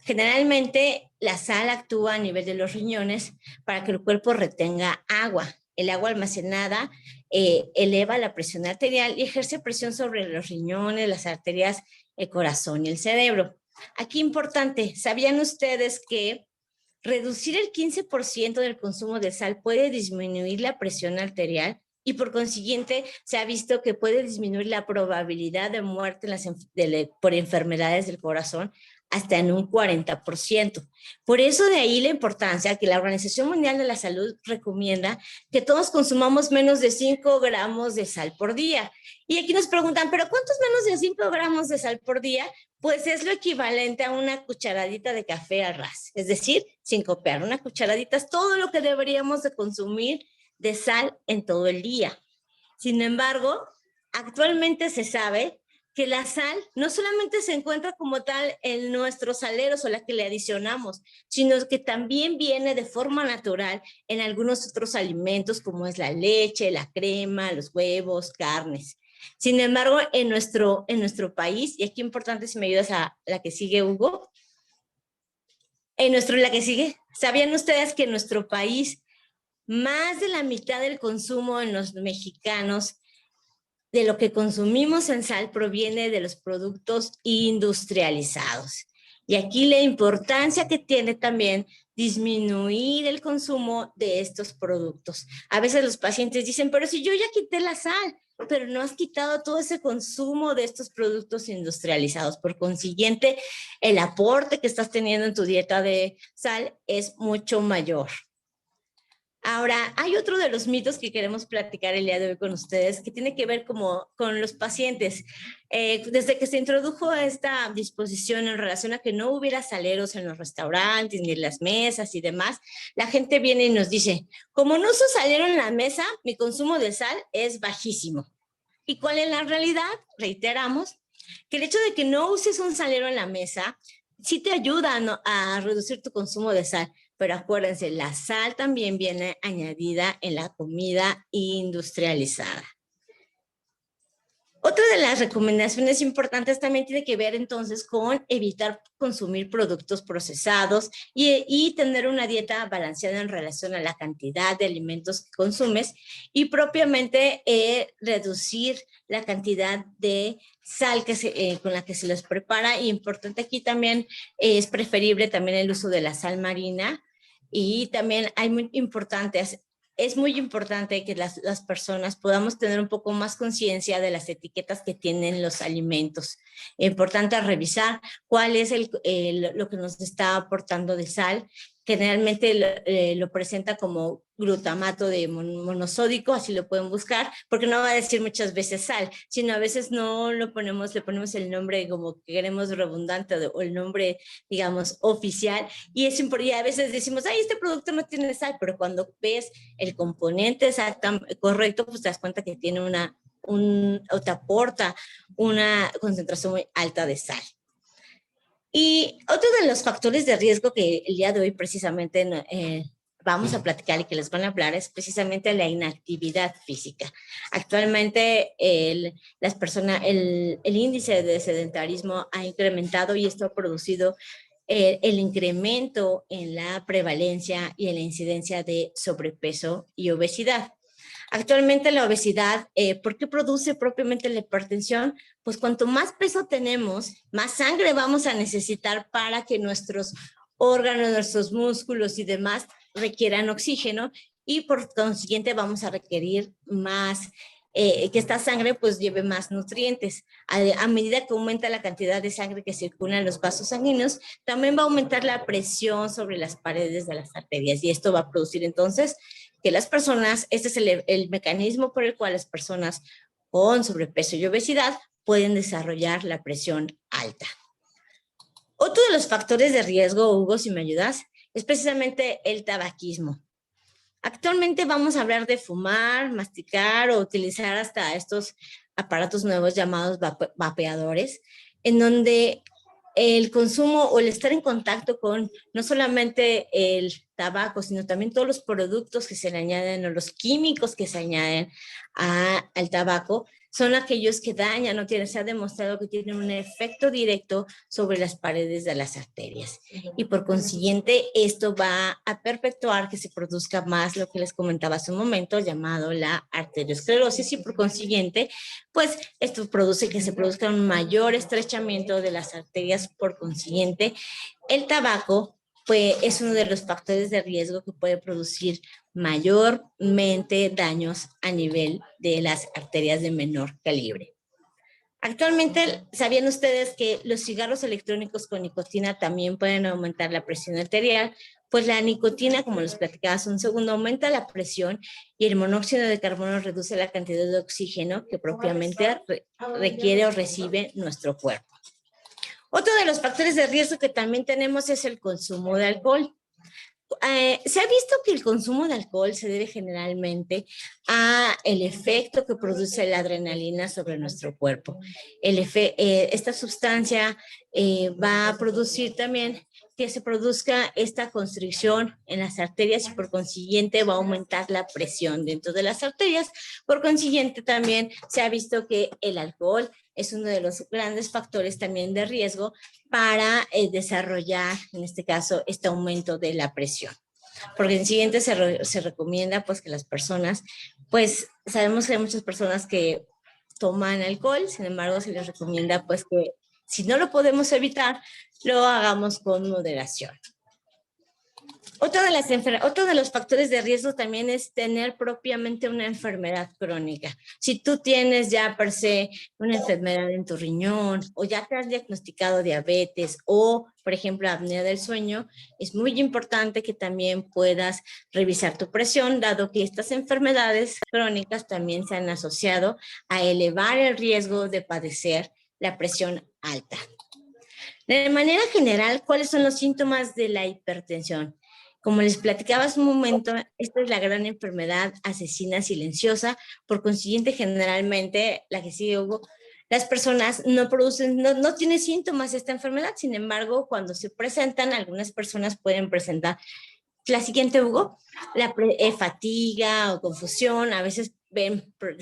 Generalmente la sal actúa a nivel de los riñones para que el cuerpo retenga agua. El agua almacenada eleva la presión arterial y ejerce presión sobre los riñones, las arterias, el corazón y el cerebro. Aquí importante, ¿sabían ustedes que reducir el 15% del consumo de sal puede disminuir la presión arterial? Y por consiguiente se ha visto que puede disminuir la probabilidad de muerte por enfermedades del corazón hasta en un 40%. Por eso de ahí la importancia que la Organización Mundial de la Salud recomienda que todos consumamos menos de 5 gramos de sal por día. Y aquí nos preguntan, ¿pero cuántos menos de 5 gramos de sal por día? Pues es lo equivalente a una cucharadita de café al ras, es decir, sin copiar, una cucharadita es todo lo que deberíamos de consumir de sal en todo el día. Sin embargo, actualmente se sabe que la sal no solamente se encuentra como tal en nuestros saleros o la que le adicionamos, sino que también viene de forma natural en algunos otros alimentos como es la leche, la crema, los huevos, carnes. Sin embargo, en nuestro país, y aquí importante si me ayudas a la que sigue, Hugo, la que sigue, ¿sabían ustedes que en nuestro país más de la mitad del consumo en los mexicanos de lo que consumimos en sal proviene de los productos industrializados? Y aquí la importancia que tiene también disminuir el consumo de estos productos. A veces los pacientes dicen, pero si yo ya quité la sal, pero no has quitado todo ese consumo de estos productos industrializados. Por consiguiente, el aporte que estás teniendo en tu dieta de sal es mucho mayor. Ahora, hay otro de los mitos que queremos platicar el día de hoy con ustedes, que tiene que ver con los pacientes. Desde que se introdujo esta disposición en relación a que no hubiera saleros en los restaurantes, ni en las mesas y demás, la gente viene y nos dice, como no uso salero en la mesa, mi consumo de sal es bajísimo. ¿Y cuál es la realidad? Reiteramos que el hecho de que no uses un salero en la mesa sí te ayuda a reducir tu consumo de sal. Pero acuérdense, la sal también viene añadida en la comida industrializada. Otra de las recomendaciones importantes también tiene que ver entonces con evitar consumir productos procesados y tener una dieta balanceada en relación a la cantidad de alimentos que consumes y propiamente reducir la cantidad de sal con la que se los prepara. Y importante aquí también es preferible también el uso de la sal marina. Y también es muy importante que las personas podamos tener un poco más conciencia de las etiquetas que tienen los alimentos. Es importante revisar cuál es lo que nos está aportando de sal. Generalmente lo presenta como glutamato de monosódico, así lo pueden buscar, porque no va a decir muchas veces sal, sino a veces no le ponemos el nombre como que queremos redundante o el nombre, digamos, oficial, y a veces decimos, ay, este producto no tiene sal, pero cuando ves el componente correcto, pues te das cuenta que tiene o te aporta una concentración muy alta de sal. Y otro de los factores de riesgo que el día de hoy precisamente vamos a platicar y que les van a hablar es precisamente la inactividad física. Actualmente el índice de sedentarismo ha incrementado y esto ha producido el incremento en la prevalencia y en la incidencia de sobrepeso y obesidad. Actualmente la obesidad, ¿por qué produce propiamente la hipertensión? Pues cuanto más peso tenemos, más sangre vamos a necesitar para que nuestros órganos, nuestros músculos y demás requieran oxígeno y por consiguiente vamos a requerir más, que esta sangre pues lleve más nutrientes. A medida que aumenta la cantidad de sangre que circula en los vasos sanguíneos, también va a aumentar la presión sobre las paredes de las arterias y esto va a producir entonces que las personas, este es el mecanismo por el cual las personas con sobrepeso y obesidad pueden desarrollar la presión alta. Otro de los factores de riesgo, Hugo, si me ayudas, es precisamente el tabaquismo. Actualmente vamos a hablar de fumar, masticar o utilizar hasta estos aparatos nuevos llamados vapeadores, en donde el consumo o el estar en contacto con no solamente el tabaco, sino también todos los productos que se le añaden o los químicos que se añaden al tabaco, son aquellos que dañan o se ha demostrado que tienen un efecto directo sobre las paredes de las arterias. Y por consiguiente, esto va a perpetuar que se produzca más lo que les comentaba hace un momento, llamado la arteriosclerosis, y por consiguiente, pues esto produce que se produzca un mayor estrechamiento de las arterias. Por consiguiente, el tabaco pues, es uno de los factores de riesgo que puede producir mayormente daños a nivel de las arterias de menor calibre. Actualmente, ¿sabían ustedes que los cigarros electrónicos con nicotina también pueden aumentar la presión arterial? Pues la nicotina, como les platicaba hace un segundo, aumenta la presión y el monóxido de carbono reduce la cantidad de oxígeno que propiamente requiere o recibe nuestro cuerpo. Otro de los factores de riesgo que también tenemos es el consumo de alcohol. Se ha visto que el consumo de alcohol se debe generalmente a el efecto que produce la adrenalina sobre nuestro cuerpo. Esta sustancia va a producir también que se produzca esta constricción en las arterias y por consiguiente va a aumentar la presión dentro de las arterias. Por consiguiente también se ha visto que el alcohol es uno de los grandes factores también de riesgo para desarrollar, en este caso, este aumento de la presión. Por consiguiente, se recomienda pues que las personas, pues sabemos que hay muchas personas que toman alcohol, sin embargo, se les recomienda pues que si no lo podemos evitar, lo hagamos con moderación. Otro de los factores de riesgo también es tener propiamente una enfermedad crónica. Si tú tienes ya per se una enfermedad en tu riñón o ya te has diagnosticado diabetes o, por ejemplo, apnea del sueño, es muy importante que también puedas revisar tu presión, dado que estas enfermedades crónicas también se han asociado a elevar el riesgo de padecer la presión alta. De manera general, ¿cuáles son los síntomas de la hipertensión? Como les platicaba hace un momento, esta es la gran enfermedad asesina silenciosa. Por consiguiente, generalmente, la que sigue, Hugo, las personas no tienen síntomas de esta enfermedad. Sin embargo, cuando se presentan, algunas personas pueden presentar la siguiente, Hugo, fatiga o confusión. A veces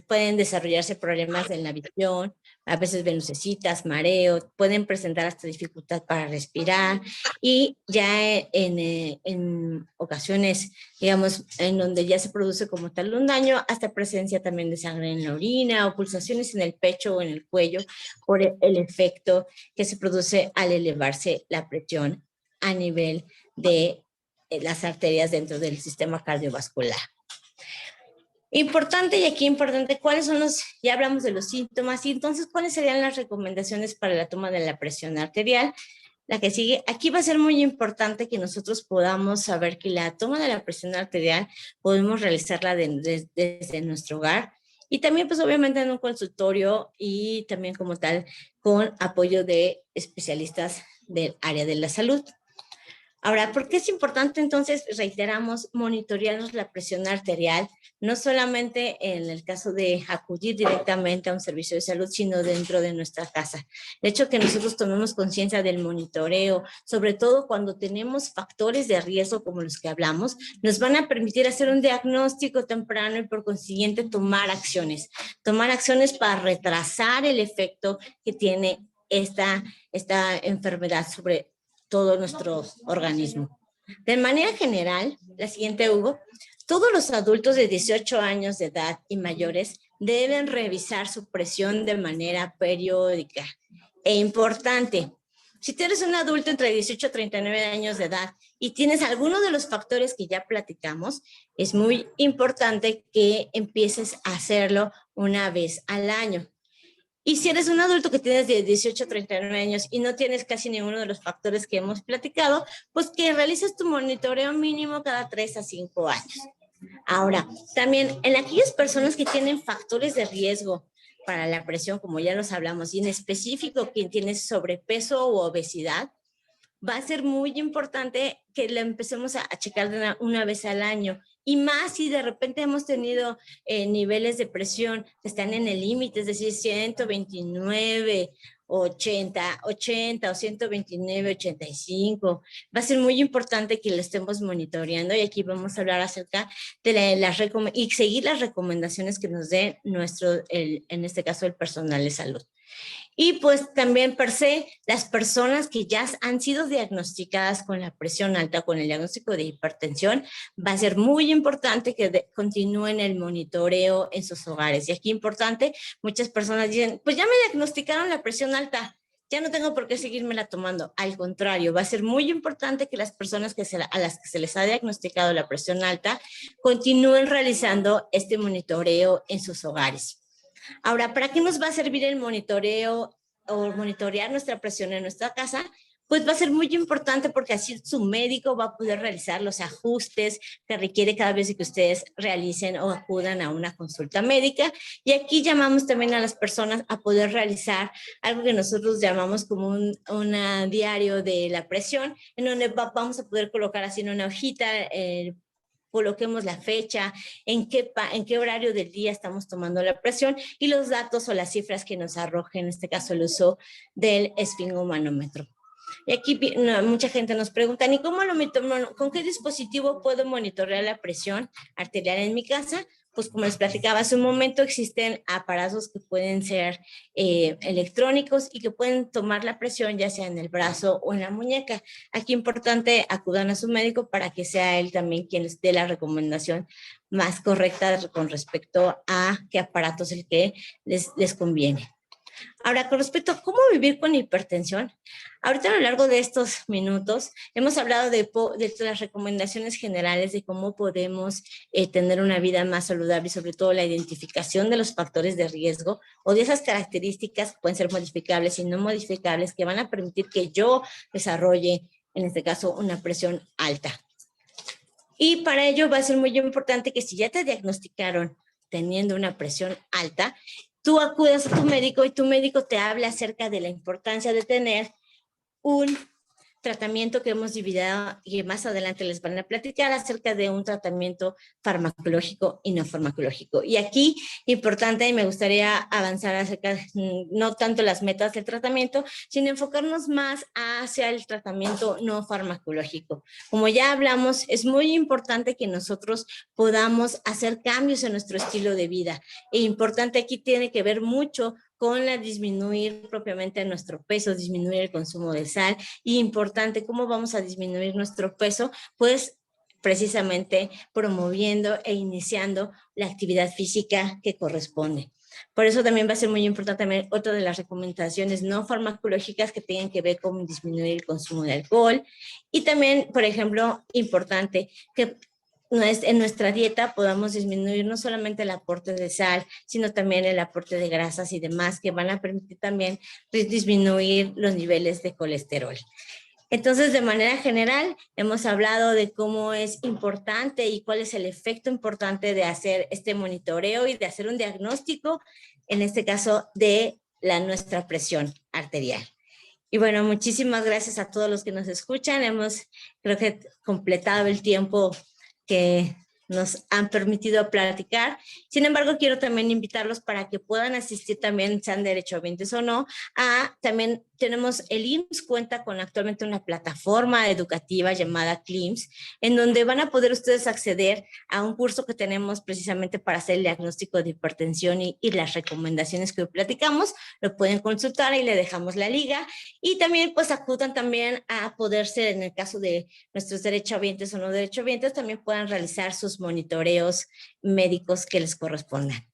pueden desarrollarse problemas en la visión, a veces ven lucecitas, mareo, pueden presentar hasta dificultad para respirar y ya en ocasiones, digamos, en donde ya se produce como tal un daño, hasta presencia también de sangre en la orina o pulsaciones en el pecho o en el cuello por el efecto que se produce al elevarse la presión a nivel de las arterias dentro del sistema cardiovascular. Importante, y aquí importante, ¿cuáles son ya hablamos de los síntomas, y entonces, ¿cuáles serían las recomendaciones para la toma de la presión arterial? La que sigue, aquí va a ser muy importante que nosotros podamos saber que la toma de la presión arterial podemos realizarla desde nuestro hogar, y también, pues, obviamente en un consultorio, y también como tal, con apoyo de especialistas del área de la salud. Ahora, ¿por qué es importante entonces, reiteramos, monitorearnos la presión arterial? No solamente en el caso de acudir directamente a un servicio de salud, sino dentro de nuestra casa. El hecho que nosotros tomemos conciencia del monitoreo, sobre todo cuando tenemos factores de riesgo como los que hablamos, nos van a permitir hacer un diagnóstico temprano y por consiguiente tomar acciones para retrasar el efecto que tiene esta enfermedad sobre todo nuestro organismo. De manera general, la siguiente, Hugo, todos los adultos de 18 años de edad y mayores deben revisar su presión de manera periódica. E importante, si tú eres un adulto entre 18 y 39 años de edad y tienes alguno de los factores que ya platicamos, es muy importante que empieces a hacerlo una vez al año. Y si eres un adulto que tienes de 18 a 39 años y no tienes casi ninguno de los factores que hemos platicado, pues que realices tu monitoreo mínimo cada 3 a 5 años. Ahora, también en aquellas personas que tienen factores de riesgo para la presión, como ya los hablamos, y en específico quien tiene sobrepeso u obesidad, va a ser muy importante que la empecemos a checar una vez al año. Y más si de repente hemos tenido niveles de presión que están en el límite, es decir, 129, 80 o 129, 85. Va a ser muy importante que lo estemos monitoreando y aquí vamos a hablar acerca de y seguir las recomendaciones que nos dé en este caso, el personal de salud. Y pues también per se, las personas que ya han sido diagnosticadas con la presión alta, con el diagnóstico de hipertensión, va a ser muy importante que continúen el monitoreo en sus hogares. Y aquí importante, muchas personas dicen, pues ya me diagnosticaron la presión alta, ya no tengo por qué seguírmela tomando. Al contrario, va a ser muy importante que las personas a las que se les ha diagnosticado la presión alta continúen realizando este monitoreo en sus hogares. Ahora, ¿para qué nos va a servir el monitoreo o monitorear nuestra presión en nuestra casa? Pues va a ser muy importante porque así su médico va a poder realizar los ajustes que requiere cada vez que ustedes realicen o acudan a una consulta médica. Y aquí llamamos también a las personas a poder realizar algo que nosotros llamamos como un diario de la presión, en donde vamos a poder colocar así en una hojita coloquemos la fecha, en qué horario del día estamos tomando la presión y los datos o las cifras que nos arroje, en este caso el uso del esfingomanómetro. Y aquí mucha gente nos pregunta, ¿y con qué dispositivo puedo monitorear la presión arterial en mi casa? Pues como les platicaba hace un momento, existen aparatos que pueden ser electrónicos y que pueden tomar la presión ya sea en el brazo o en la muñeca. Aquí importante acudan a su médico para que sea él también quien les dé la recomendación más correcta con respecto a qué aparato es el que les conviene. Ahora, con respecto a cómo vivir con hipertensión, ahorita a lo largo de estos minutos hemos hablado de las recomendaciones generales de cómo podemos tener una vida más saludable y sobre todo la identificación de los factores de riesgo o de esas características que pueden ser modificables y no modificables que van a permitir que yo desarrolle, en este caso, una presión alta. Y para ello va a ser muy importante que si ya te diagnosticaron teniendo una presión alta, tú acudes a tu médico y tu médico te habla acerca de la importancia de tener un tratamiento que hemos dividido y más adelante les van a platicar acerca de un tratamiento farmacológico y no farmacológico. Y aquí, importante, y me gustaría avanzar acerca de no tanto las metas del tratamiento, sino enfocarnos más hacia el tratamiento no farmacológico. Como ya hablamos, es muy importante que nosotros podamos hacer cambios en nuestro estilo de vida. E importante aquí tiene que ver mucho con la disminuir propiamente nuestro peso, disminuir el consumo de sal. Y importante, ¿cómo vamos a disminuir nuestro peso? Pues precisamente promoviendo e iniciando la actividad física que corresponde. Por eso también va a ser muy importante también otra de las recomendaciones no farmacológicas que tienen que ver con disminuir el consumo de alcohol. Y también, por ejemplo, importante que en nuestra dieta podamos disminuir no solamente el aporte de sal, sino también el aporte de grasas y demás que van a permitir también disminuir los niveles de colesterol. Entonces, de manera general, hemos hablado de cómo es importante y cuál es el efecto importante de hacer este monitoreo y de hacer un diagnóstico, en este caso, de nuestra presión arterial. Y bueno, muchísimas gracias a todos los que nos escuchan. Hemos, creo que, completado el tiempo que nos han permitido platicar. Sin embargo, quiero también invitarlos para que puedan asistir también, sean derechohabientes o no, también tenemos el IMSS cuenta con actualmente una plataforma educativa llamada CLIMS, en donde van a poder ustedes acceder a un curso que tenemos precisamente para hacer el diagnóstico de hipertensión y las recomendaciones que hoy platicamos. Lo pueden consultar, y le dejamos la liga. Y también pues acudan también a poder ser, en el caso de nuestros derechohabientes o no derechohabientes, también puedan realizar sus monitoreos médicos que les correspondan.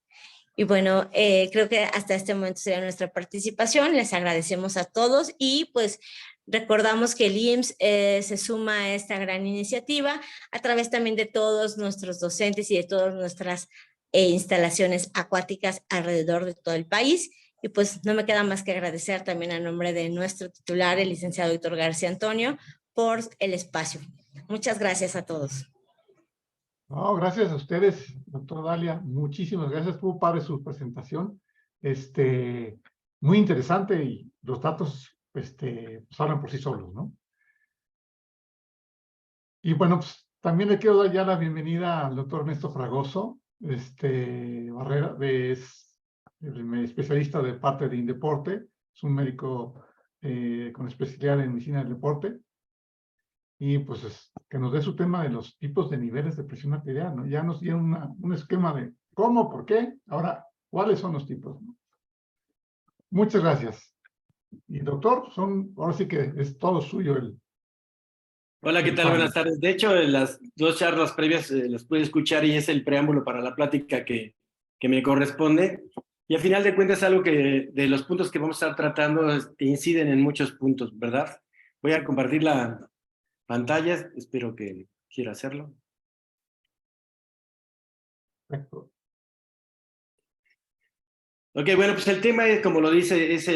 Y bueno, creo que hasta este momento sería nuestra participación. Les agradecemos a todos y pues recordamos que el IMSS se suma a esta gran iniciativa a través también de todos nuestros docentes y de todas nuestras instalaciones acuáticas alrededor de todo el país. Y pues no me queda más que agradecer también a nombre de nuestro titular, el licenciado Héctor García Antonio, por el espacio. Muchas gracias a todos. No, gracias a ustedes, doctora Dalia. Muchísimas gracias. Estuvo padre su presentación. Muy interesante y los datos pues hablan por sí solos, ¿no? Y bueno, pues también le quiero dar ya la bienvenida al doctor Ernesto Fragoso, Barrera, es especialista de parte de Indeporte, es un médico con especialidad en medicina del deporte. Y pues que nos dé su tema de los tipos de niveles de presión arterial, ¿no? Ya nos dio un esquema de cómo, por qué, ahora, ¿cuáles son los tipos? ¿No? Muchas gracias. Y doctor, ahora sí que es todo suyo el... Hola, ¿qué tal? Buenas tardes. De hecho, las dos charlas previas las pude escuchar y es el preámbulo para la plática que me corresponde. Y al final de cuentas, algo que de los puntos que vamos a estar tratando inciden en muchos puntos, ¿verdad? Voy a compartir la pantalla, espero que quiera hacerlo. Perfecto. Ok, bueno, pues el tema, como lo dice, es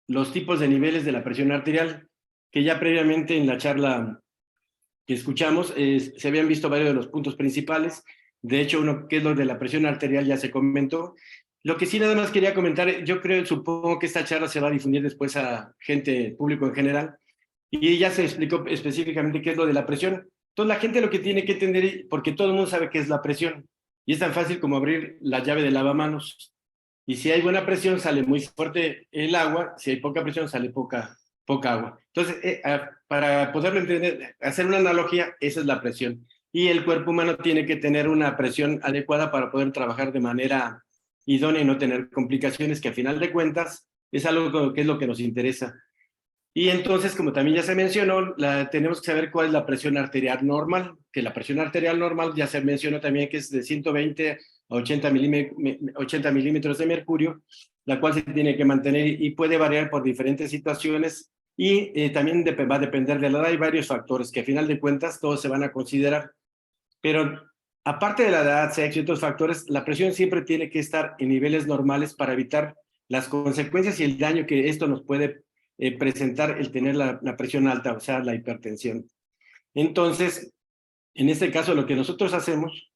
los tipos de niveles de la presión arterial, que ya previamente en la charla que escuchamos se habían visto varios de los puntos principales. De hecho, uno que es lo de la presión arterial ya se comentó. Lo que sí nada más quería comentar, supongo que esta charla se va a difundir después a gente, público en general, y ya se explicó específicamente qué es lo de la presión. Entonces la gente lo que tiene que entender, porque todo el mundo sabe qué es la presión, y es tan fácil como abrir la llave de lavamanos. Y si hay buena presión, sale muy fuerte el agua, si hay poca presión, sale poca agua. Entonces, para poderlo entender, hacer una analogía, esa es la presión. Y el cuerpo humano tiene que tener una presión adecuada para poder trabajar de manera idónea y no tener complicaciones, que a final de cuentas es algo que es lo que nos interesa. Y entonces, como también ya se mencionó, tenemos que saber cuál es la presión arterial normal, que la presión arterial normal ya se mencionó también que es de 120 a 80 milímetros de mercurio, la cual se tiene que mantener y puede variar por diferentes situaciones y también va a depender de la edad. Hay varios factores que a final de cuentas todos se van a considerar, pero aparte de la edad, sexo y otros factores, la presión siempre tiene que estar en niveles normales para evitar las consecuencias y el daño que esto nos puede presentar el tener la presión alta, o sea, la hipertensión. Entonces, en este caso, lo que nosotros hacemos...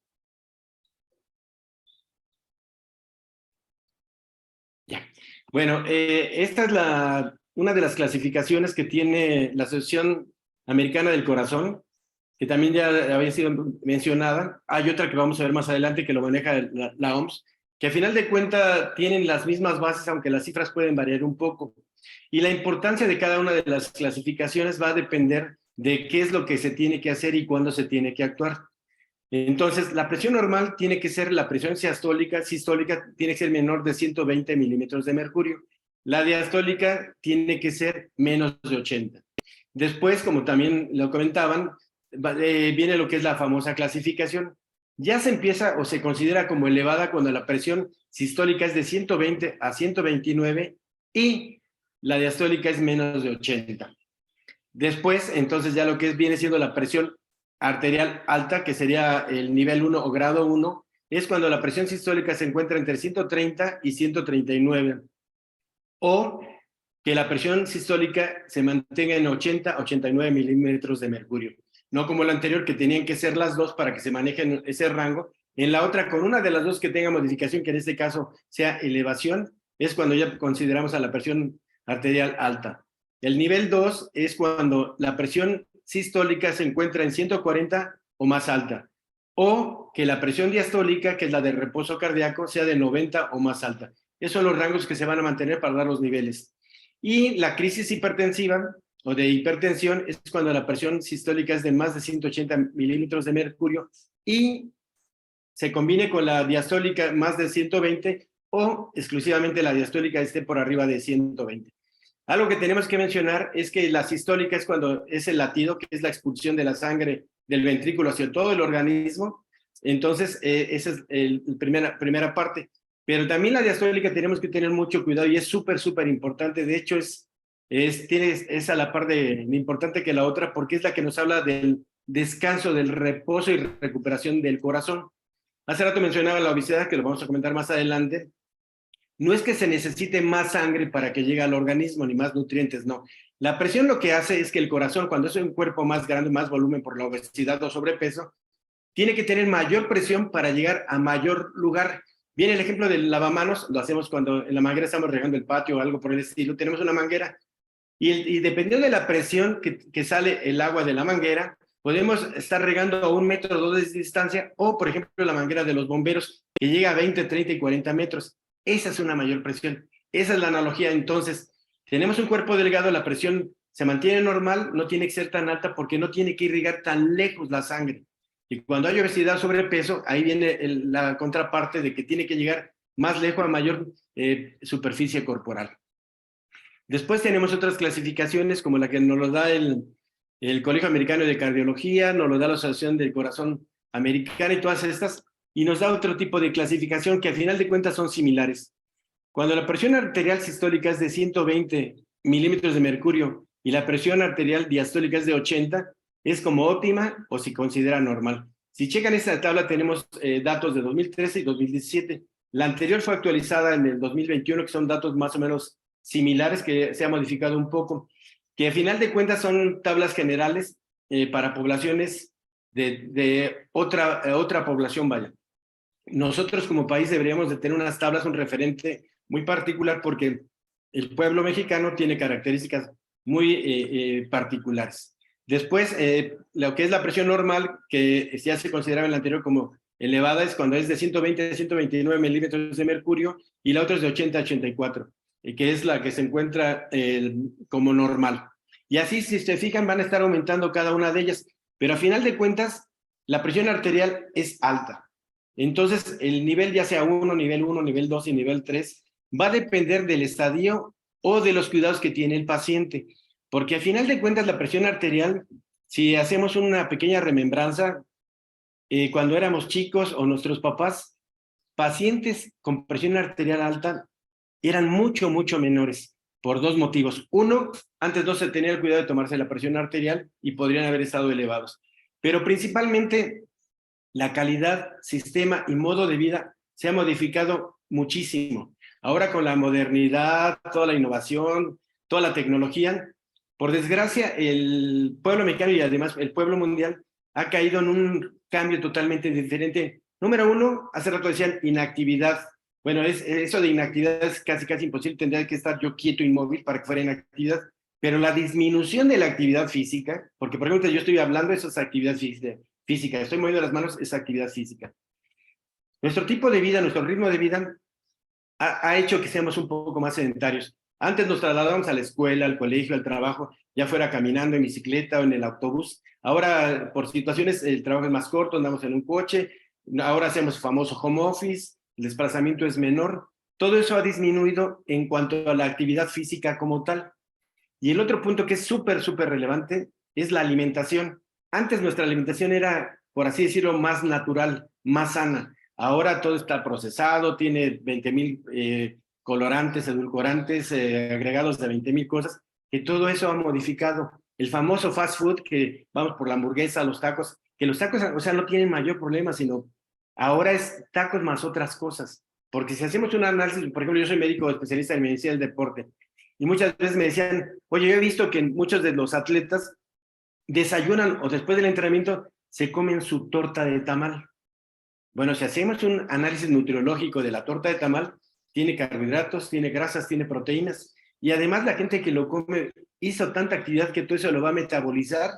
Ya. Bueno, esta es una de las clasificaciones que tiene la Asociación Americana del Corazón, que también ya había sido mencionada. Hay otra que vamos a ver más adelante que lo maneja la OMS, que a final de cuentas tienen las mismas bases, aunque las cifras pueden variar un poco. Y la importancia de cada una de las clasificaciones va a depender de qué es lo que se tiene que hacer y cuándo se tiene que actuar. Entonces, la presión normal tiene que ser la presión sistólica tiene que ser menor de 120 milímetros de mercurio. La diastólica tiene que ser menos de 80. Después, como también lo comentaban, viene lo que es la famosa clasificación. Ya se empieza o se considera como elevada cuando la presión sistólica es de 120 a 129 y la diastólica es menos de 80. Después, entonces, ya lo que viene siendo la presión arterial alta, que sería el nivel 1 o grado 1, es cuando la presión sistólica se encuentra entre 130 y 139. O que la presión sistólica se mantenga en 80 a 89 milímetros de mercurio. No como la anterior, que tenían que ser las dos para que se maneje en ese rango. En la otra, con una de las dos que tenga modificación, que en este caso sea elevación, es cuando ya consideramos a la presión arterial alta. El nivel 2 es cuando la presión sistólica se encuentra en 140 o más alta, o que la presión diastólica, que es la de reposo cardíaco, sea de 90 o más alta. Esos son los rangos que se van a mantener para dar los niveles. Y la crisis hipertensiva o de hipertensión es cuando la presión sistólica es de más de 180 milímetros de mercurio y se combine con la diastólica más de 120 o exclusivamente la diastólica esté por arriba de 120. Algo que tenemos que mencionar es que la sistólica es cuando es el latido, que es la expulsión de la sangre del ventrículo hacia todo el organismo. Entonces, esa es la primera parte. Pero también la diastólica tenemos que tener mucho cuidado y es súper importante. De hecho, es a la par de importante que la otra porque es la que nos habla del descanso, del reposo y recuperación del corazón. Hace rato mencionaba la obesidad, que lo vamos a comentar más adelante. No es que se necesite más sangre para que llegue al organismo, ni más nutrientes, no. La presión lo que hace es que el corazón, cuando es un cuerpo más grande, más volumen por la obesidad o sobrepeso, tiene que tener mayor presión para llegar a mayor lugar. Viene el ejemplo del lavamanos, lo hacemos cuando en la manguera estamos regando el patio o algo por el estilo, tenemos una manguera y dependiendo de la presión que sale el agua de la manguera, podemos estar regando a 1 metro o 2 de distancia, o por ejemplo la manguera de los bomberos, que llega a 20, 30 y 40 metros. Esa es una mayor presión. Esa es la analogía. Entonces, tenemos un cuerpo delgado, la presión se mantiene normal, no tiene que ser tan alta porque no tiene que irrigar tan lejos la sangre. Y cuando hay obesidad, sobrepeso, ahí viene la contraparte de que tiene que llegar más lejos a mayor superficie corporal. Después tenemos otras clasificaciones como la que nos lo da el Colegio Americano de Cardiología, nos lo da la Asociación del Corazón Americana y todas estas, y nos da otro tipo de clasificación que al final de cuentas son similares. Cuando la presión arterial sistólica es de 120 milímetros de mercurio y la presión arterial diastólica es de 80, es como óptima o se considera normal. Si checan esta tabla tenemos datos de 2013 y 2017. La anterior fue actualizada en el 2021, que son datos más o menos similares, que se ha modificado un poco, que al final de cuentas son tablas generales para poblaciones de otra población, vaya. Nosotros como país deberíamos de tener unas tablas, un referente muy particular, porque el pueblo mexicano tiene características muy particulares. Después, lo que es la presión normal, que ya se consideraba en la anterior como elevada, es cuando es de 120 a 129 milímetros de mercurio, y la otra es de 80 a 84, que es la que se encuentra como normal. Y así, si se fijan, van a estar aumentando cada una de ellas, pero a final de cuentas, la presión arterial es alta. Entonces, el nivel ya sea 1, nivel 2 y nivel 3, va a depender del estadio o de los cuidados que tiene el paciente. Porque al final de cuentas, la presión arterial, si hacemos una pequeña remembranza, cuando éramos chicos o nuestros papás, pacientes con presión arterial alta eran mucho menores, por 2 motivos. Uno, antes no se tenía el cuidado de tomarse la presión arterial y podrían haber estado elevados. Pero principalmente, la calidad, sistema y modo de vida se ha modificado muchísimo. Ahora con la modernidad, toda la innovación, toda la tecnología, por desgracia, el pueblo mexicano y además el pueblo mundial ha caído en un cambio totalmente diferente. Número 1, hace rato decían inactividad. Bueno, eso de inactividad es casi imposible, tendría que estar yo quieto, inmóvil para que fuera inactividad, pero la disminución de la actividad física, porque por ejemplo yo estoy hablando de esas actividades física, estoy moviendo las manos, es actividad física. Nuestro tipo de vida, nuestro ritmo de vida ha hecho que seamos un poco más sedentarios. Antes nos trasladábamos a la escuela, al colegio, al trabajo, ya fuera caminando en bicicleta o en el autobús. Ahora, por situaciones, el trabajo es más corto, andamos en un coche, ahora hacemos el famoso home office, el desplazamiento es menor. Todo eso ha disminuido en cuanto a la actividad física como tal. Y el otro punto que es súper relevante es la alimentación. Antes nuestra alimentación era, por así decirlo, más natural, más sana. Ahora todo está procesado, tiene 20,000 colorantes, edulcorantes, agregados de 20,000 cosas, que todo eso ha modificado. El famoso fast food, que vamos por la hamburguesa, los tacos, que los tacos, o sea, no tienen mayor problema, sino ahora es tacos más otras cosas. Porque si hacemos un análisis, por ejemplo, yo soy médico especialista en medicina del deporte, y muchas veces me decían, oye, yo he visto que muchos de los atletas desayunan o después del entrenamiento se comen su torta de tamal. Bueno, si hacemos un análisis nutriológico de la torta de tamal, tiene carbohidratos, tiene grasas, tiene proteínas, y además la gente que lo come hizo tanta actividad que todo eso lo va a metabolizar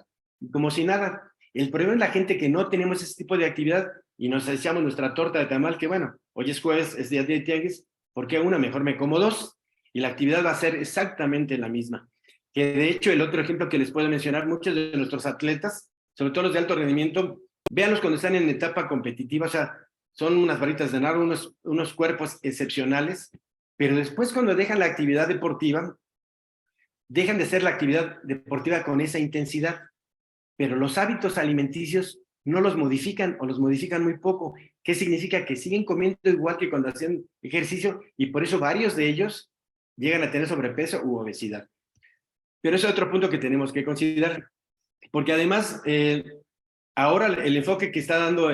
como si nada. El problema es la gente que no tenemos ese tipo de actividad y nos echamos nuestra torta de tamal, que bueno, hoy es jueves, es día de tianguis, ¿por qué una? Mejor me como dos, y la actividad va a ser exactamente la misma. Que de hecho, el otro ejemplo que les puedo mencionar, muchos de nuestros atletas, sobre todo los de alto rendimiento, véanlos cuando están en etapa competitiva, o sea, son unas varitas de nado, unos cuerpos excepcionales, pero después cuando dejan la actividad deportiva, dejan de hacer la actividad deportiva con esa intensidad, pero los hábitos alimenticios no los modifican o los modifican muy poco. ¿Qué significa? Que siguen comiendo igual que cuando hacían ejercicio y por eso varios de ellos llegan a tener sobrepeso u obesidad. Pero ese es otro punto que tenemos que considerar, porque además ahora el enfoque que está dando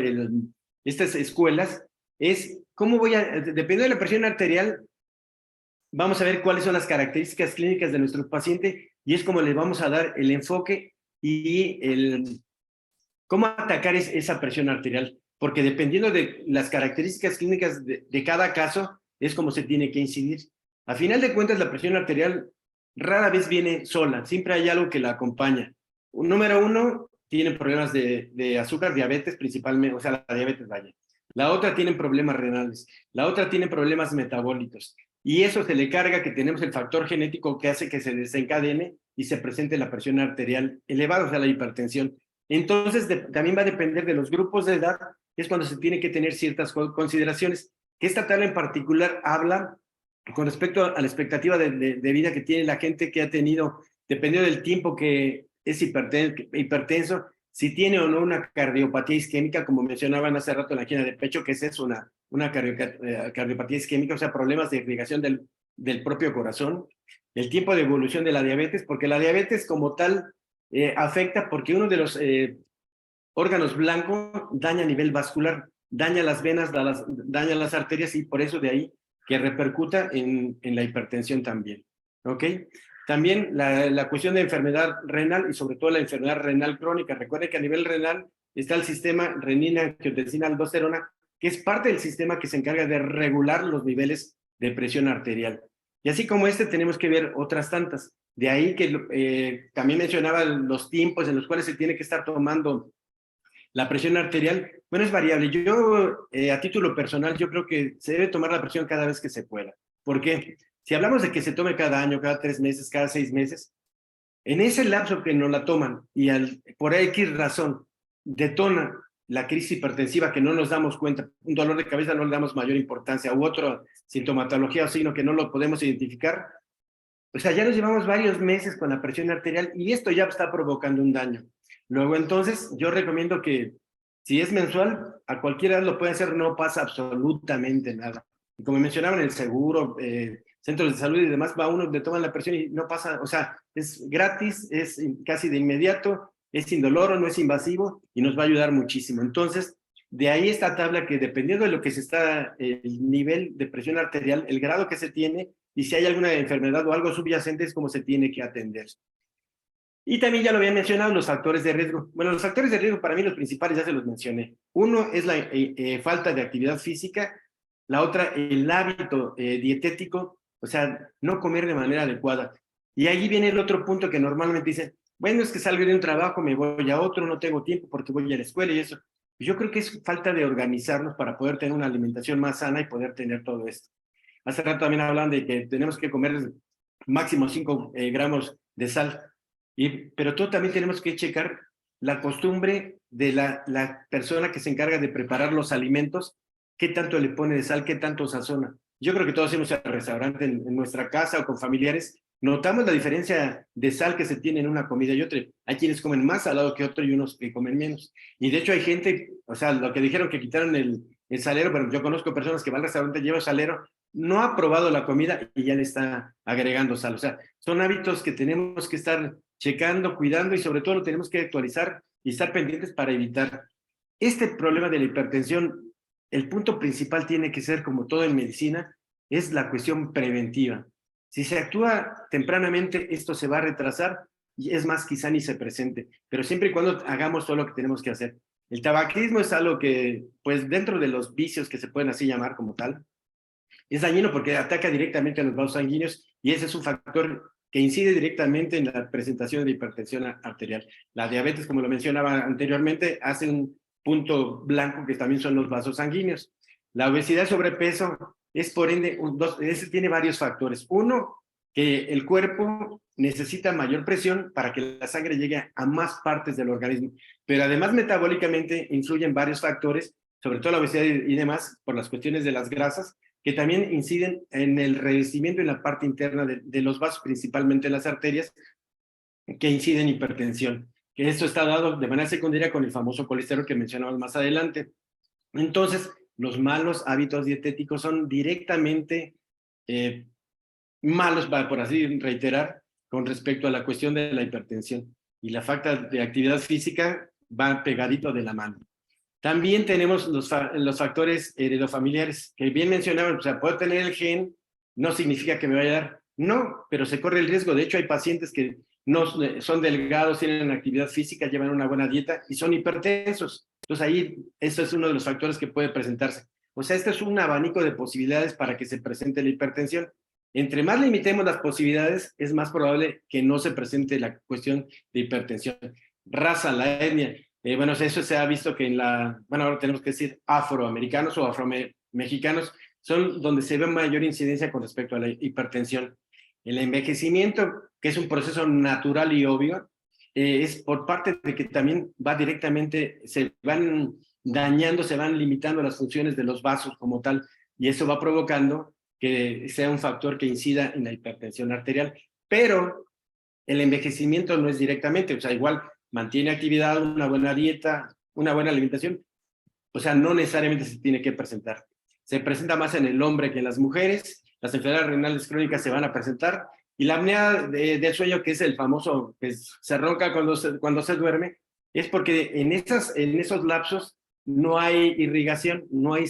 estas escuelas es cómo dependiendo de la presión arterial, vamos a ver cuáles son las características clínicas de nuestro paciente y es como le vamos a dar el enfoque y cómo atacar esa presión arterial, porque dependiendo de las características clínicas de cada caso, es como se tiene que incidir. A final de cuentas, la presión arterial rara vez viene sola, siempre hay algo que la acompaña. Número uno, tienen problemas de azúcar, diabetes principalmente, o sea, la diabetes vaya. La otra tienen problemas renales, la otra tienen problemas metabólicos. Y eso se le carga que tenemos el factor genético que hace que se desencadene y se presente la presión arterial elevada, o sea, la hipertensión. Entonces, también va a depender de los grupos de edad, que es cuando se tiene que tener ciertas consideraciones. Que esta tabla en particular habla con respecto a la expectativa de vida que tiene la gente que ha tenido, dependiendo del tiempo que es hipertenso, si tiene o no una cardiopatía isquémica, como mencionaban hace rato en la angina de pecho, que esa es una cardiopatía isquémica, o sea, problemas de irrigación del propio corazón, el tiempo de evolución de la diabetes, porque la diabetes como tal afecta porque uno de los órganos blancos daña a nivel vascular, daña las venas, daña las arterias y por eso de ahí que repercuta en la hipertensión también, ¿ok? También la cuestión de enfermedad renal y sobre todo la enfermedad renal crónica. Recuerden que a nivel renal está el sistema renina-angiotensina-aldosterona, que es parte del sistema que se encarga de regular los niveles de presión arterial. Y así como tenemos que ver otras tantas. De ahí que también mencionaba los tiempos en los cuales se tiene que estar tomando la presión arterial. Bueno, es variable. Yo, a título personal, yo creo que se debe tomar la presión cada vez que se pueda. ¿Por qué? Si hablamos de que se tome cada año, cada 3 meses, cada 6 meses, en ese lapso que no la toman y por X razón detona la crisis hipertensiva que no nos damos cuenta, un dolor de cabeza no le damos mayor importancia u otra sintomatología o signo que no lo podemos identificar, o sea, ya nos llevamos varios meses con la presión arterial y esto ya está provocando un daño. Luego, entonces, yo recomiendo que si es mensual, a cualquier edad lo puede hacer, no pasa absolutamente nada. Y como mencionaban, el seguro, centros de salud y demás, va uno, le toman la presión y no pasa, o sea, es gratis, es casi de inmediato, es indoloro, no es invasivo y nos va a ayudar muchísimo. Entonces, de ahí esta tabla que dependiendo de lo que se está, el nivel de presión arterial, el grado que se tiene y si hay alguna enfermedad o algo subyacente es como se tiene que atender. Y también ya lo había mencionado, los factores de riesgo. Bueno, los factores de riesgo para mí los principales ya se los mencioné. Uno es la falta de actividad física, la otra el hábito dietético, o sea, no comer de manera adecuada. Y ahí viene el otro punto que normalmente dicen, bueno, es que salgo de un trabajo, me voy a otro, no tengo tiempo porque voy a la escuela y eso. Yo creo que es falta de organizarnos para poder tener una alimentación más sana y poder tener todo esto. Hace rato también hablan de que tenemos que comer máximo 5 gramos de sal. Pero todo también tenemos que checar la costumbre de la persona que se encarga de preparar los alimentos, qué tanto le pone de sal, qué tanto sazona. Yo creo que todos hemos ido al restaurante en nuestra casa o con familiares, notamos la diferencia de sal que se tiene en una comida y otra. Hay quienes comen más salado que otro y unos que comen menos. Y de hecho hay gente, o sea, lo que dijeron que quitaron el salero, pero yo conozco personas que van al restaurante, llevan salero, no ha probado la comida y ya le está agregando sal. O sea, son hábitos que tenemos que estar checando, cuidando y sobre todo lo tenemos que actualizar y estar pendientes para evitar este problema de la hipertensión. El punto principal tiene que ser, como todo en medicina, es la cuestión preventiva. Si se actúa tempranamente, esto se va a retrasar y es más, quizá ni se presente, pero siempre y cuando hagamos todo lo que tenemos que hacer. El tabaquismo es algo que, pues dentro de los vicios que se pueden así llamar como tal, Es dañino porque ataca directamente a los vasos sanguíneos y ese es un factor que incide directamente en la presentación de hipertensión arterial. La diabetes, como lo mencionaba anteriormente, hace un punto blanco que también son los vasos sanguíneos. La obesidad y sobrepeso es por ende, tiene varios factores. Uno, que el cuerpo necesita mayor presión para que la sangre llegue a más partes del organismo, pero además metabólicamente influyen varios factores, sobre todo la obesidad y demás, por las cuestiones de las grasas, que también inciden en el revestimiento en la parte interna de los vasos, principalmente las arterias, que inciden en hipertensión. Que esto está dado de manera secundaria con el famoso colesterol que mencionamos más adelante. Entonces, los malos hábitos dietéticos son directamente malos, por así reiterar, con respecto a la cuestión de la hipertensión. Y la falta de actividad física va pegadito de la mano. También tenemos los factores heredofamiliares, que bien mencionaban, o sea, puedo tener el gen, no significa que me vaya a dar, no, pero se corre el riesgo. De hecho, hay pacientes que no son delgados, tienen actividad física, llevan una buena dieta y son hipertensos. Entonces ahí, eso es uno de los factores que puede presentarse. O sea, este es un abanico de posibilidades para que se presente la hipertensión. Entre más limitemos las posibilidades, es más probable que no se presente la cuestión de hipertensión. Raza, la etnia. Bueno, eso se ha visto que ahora tenemos que decir afroamericanos o afromexicanos, son donde se ve mayor incidencia con respecto a la hipertensión. El envejecimiento, que es un proceso natural y obvio, es por parte de que también va directamente, se van dañando, se van limitando las funciones de los vasos como tal, y eso va provocando que sea un factor que incida en la hipertensión arterial. Pero el envejecimiento no es directamente, o sea, igual mantiene actividad, una buena dieta, una buena alimentación, o sea, no necesariamente se tiene que presentar. Se presenta más en el hombre que en las mujeres, las enfermedades renales crónicas se van a presentar, y la apnea del sueño, que es el famoso, que se ronca cuando se duerme, es porque en esos lapsos no hay irrigación, no hay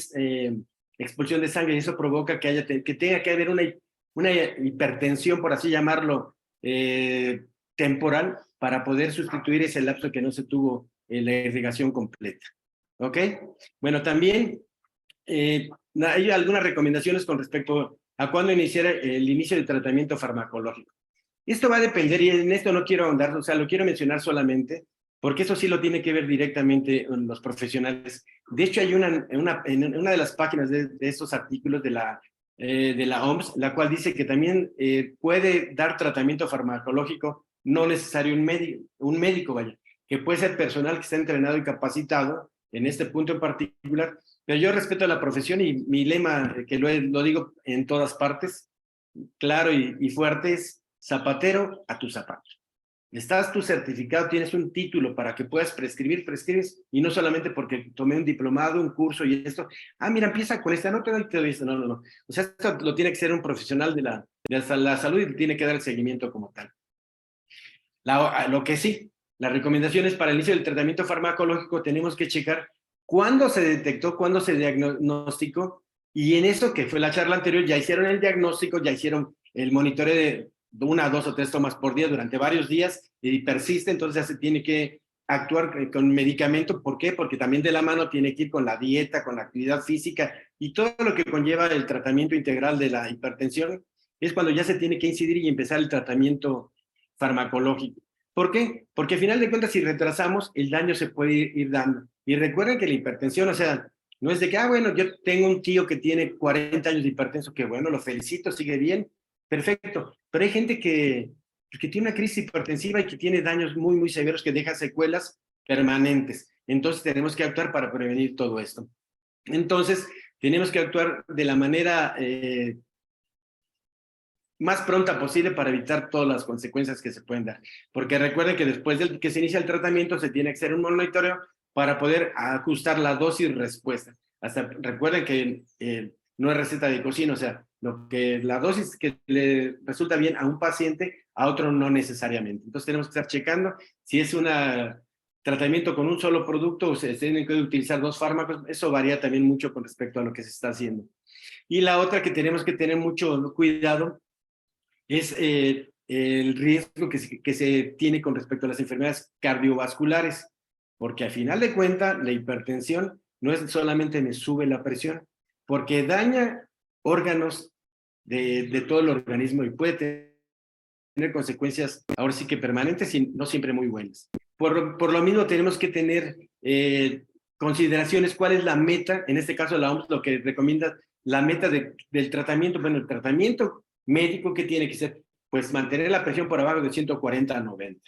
expulsión de sangre, y eso provoca que tenga que haber una hipertensión, por así llamarlo, temporal, para poder sustituir ese lapso que no se tuvo la irrigación completa. ¿Ok? Bueno, también hay algunas recomendaciones con respecto a cuándo iniciar el inicio del tratamiento farmacológico. Esto va a depender, y en esto no quiero ahondar, o sea, lo quiero mencionar solamente, porque eso sí lo tiene que ver directamente con los profesionales. De hecho, hay en una de las páginas de estos artículos de la OMS, la cual dice que también puede dar tratamiento farmacológico, no necesario un médico, que puede ser personal que está entrenado y capacitado en este punto en particular, pero yo respeto la profesión y mi lema, que lo digo en todas partes, claro y fuerte, es zapatero a tus zapatos. Estás tu certificado, tienes un título para que puedas prescribes, y no solamente porque tomé un diplomado, un curso y esto, mira, empieza con esta, no te doy esto, no. O sea, esto lo tiene que ser un profesional de la salud y tiene que dar el seguimiento como tal. Lo que sí, las recomendaciones para el inicio del tratamiento farmacológico tenemos que checar cuándo se detectó, cuándo se diagnosticó, y en eso que fue la charla anterior, ya hicieron el diagnóstico, ya hicieron el monitoreo de 1, 2 o 3 tomas por día durante varios días y persiste, entonces ya se tiene que actuar con medicamento. ¿Por qué? Porque también de la mano tiene que ir con la dieta, con la actividad física y todo lo que conlleva el tratamiento integral de la hipertensión. Es cuando ya se tiene que incidir y empezar el tratamiento farmacológico. ¿Por qué? Porque al final de cuentas, si retrasamos, el daño se puede ir dando. Y recuerden que la hipertensión, o sea, no es de que, bueno, yo tengo un tío que tiene 40 años de hipertenso, que bueno, lo felicito, sigue bien, perfecto. Pero hay gente que tiene una crisis hipertensiva y que tiene daños muy, muy severos que deja secuelas permanentes. Entonces tenemos que actuar para prevenir todo esto. Entonces, tenemos que actuar de la manera más pronta posible para evitar todas las consecuencias que se pueden dar. Porque recuerden que después de que se inicia el tratamiento se tiene que hacer un monitoreo para poder ajustar la dosis respuesta. Hasta recuerden que no es receta de cocina, o sea, la dosis que le resulta bien a un paciente, a otro no necesariamente. Entonces tenemos que estar checando si es un tratamiento con un solo producto o se tienen que utilizar 2 fármacos. Eso varía también mucho con respecto a lo que se está haciendo. Y la otra que tenemos que tener mucho cuidado es el riesgo que se tiene con respecto a las enfermedades cardiovasculares, porque al final de cuentas la hipertensión no es solamente me sube la presión, porque daña órganos de todo el organismo y puede tener consecuencias ahora sí que permanentes y no siempre muy buenas. Por lo mismo tenemos que tener consideraciones, cuál es la meta, en este caso la OMS lo que recomienda, la meta del tratamiento, bueno, el tratamiento médico que tiene que ser, pues mantener la presión por abajo de 140 a 90.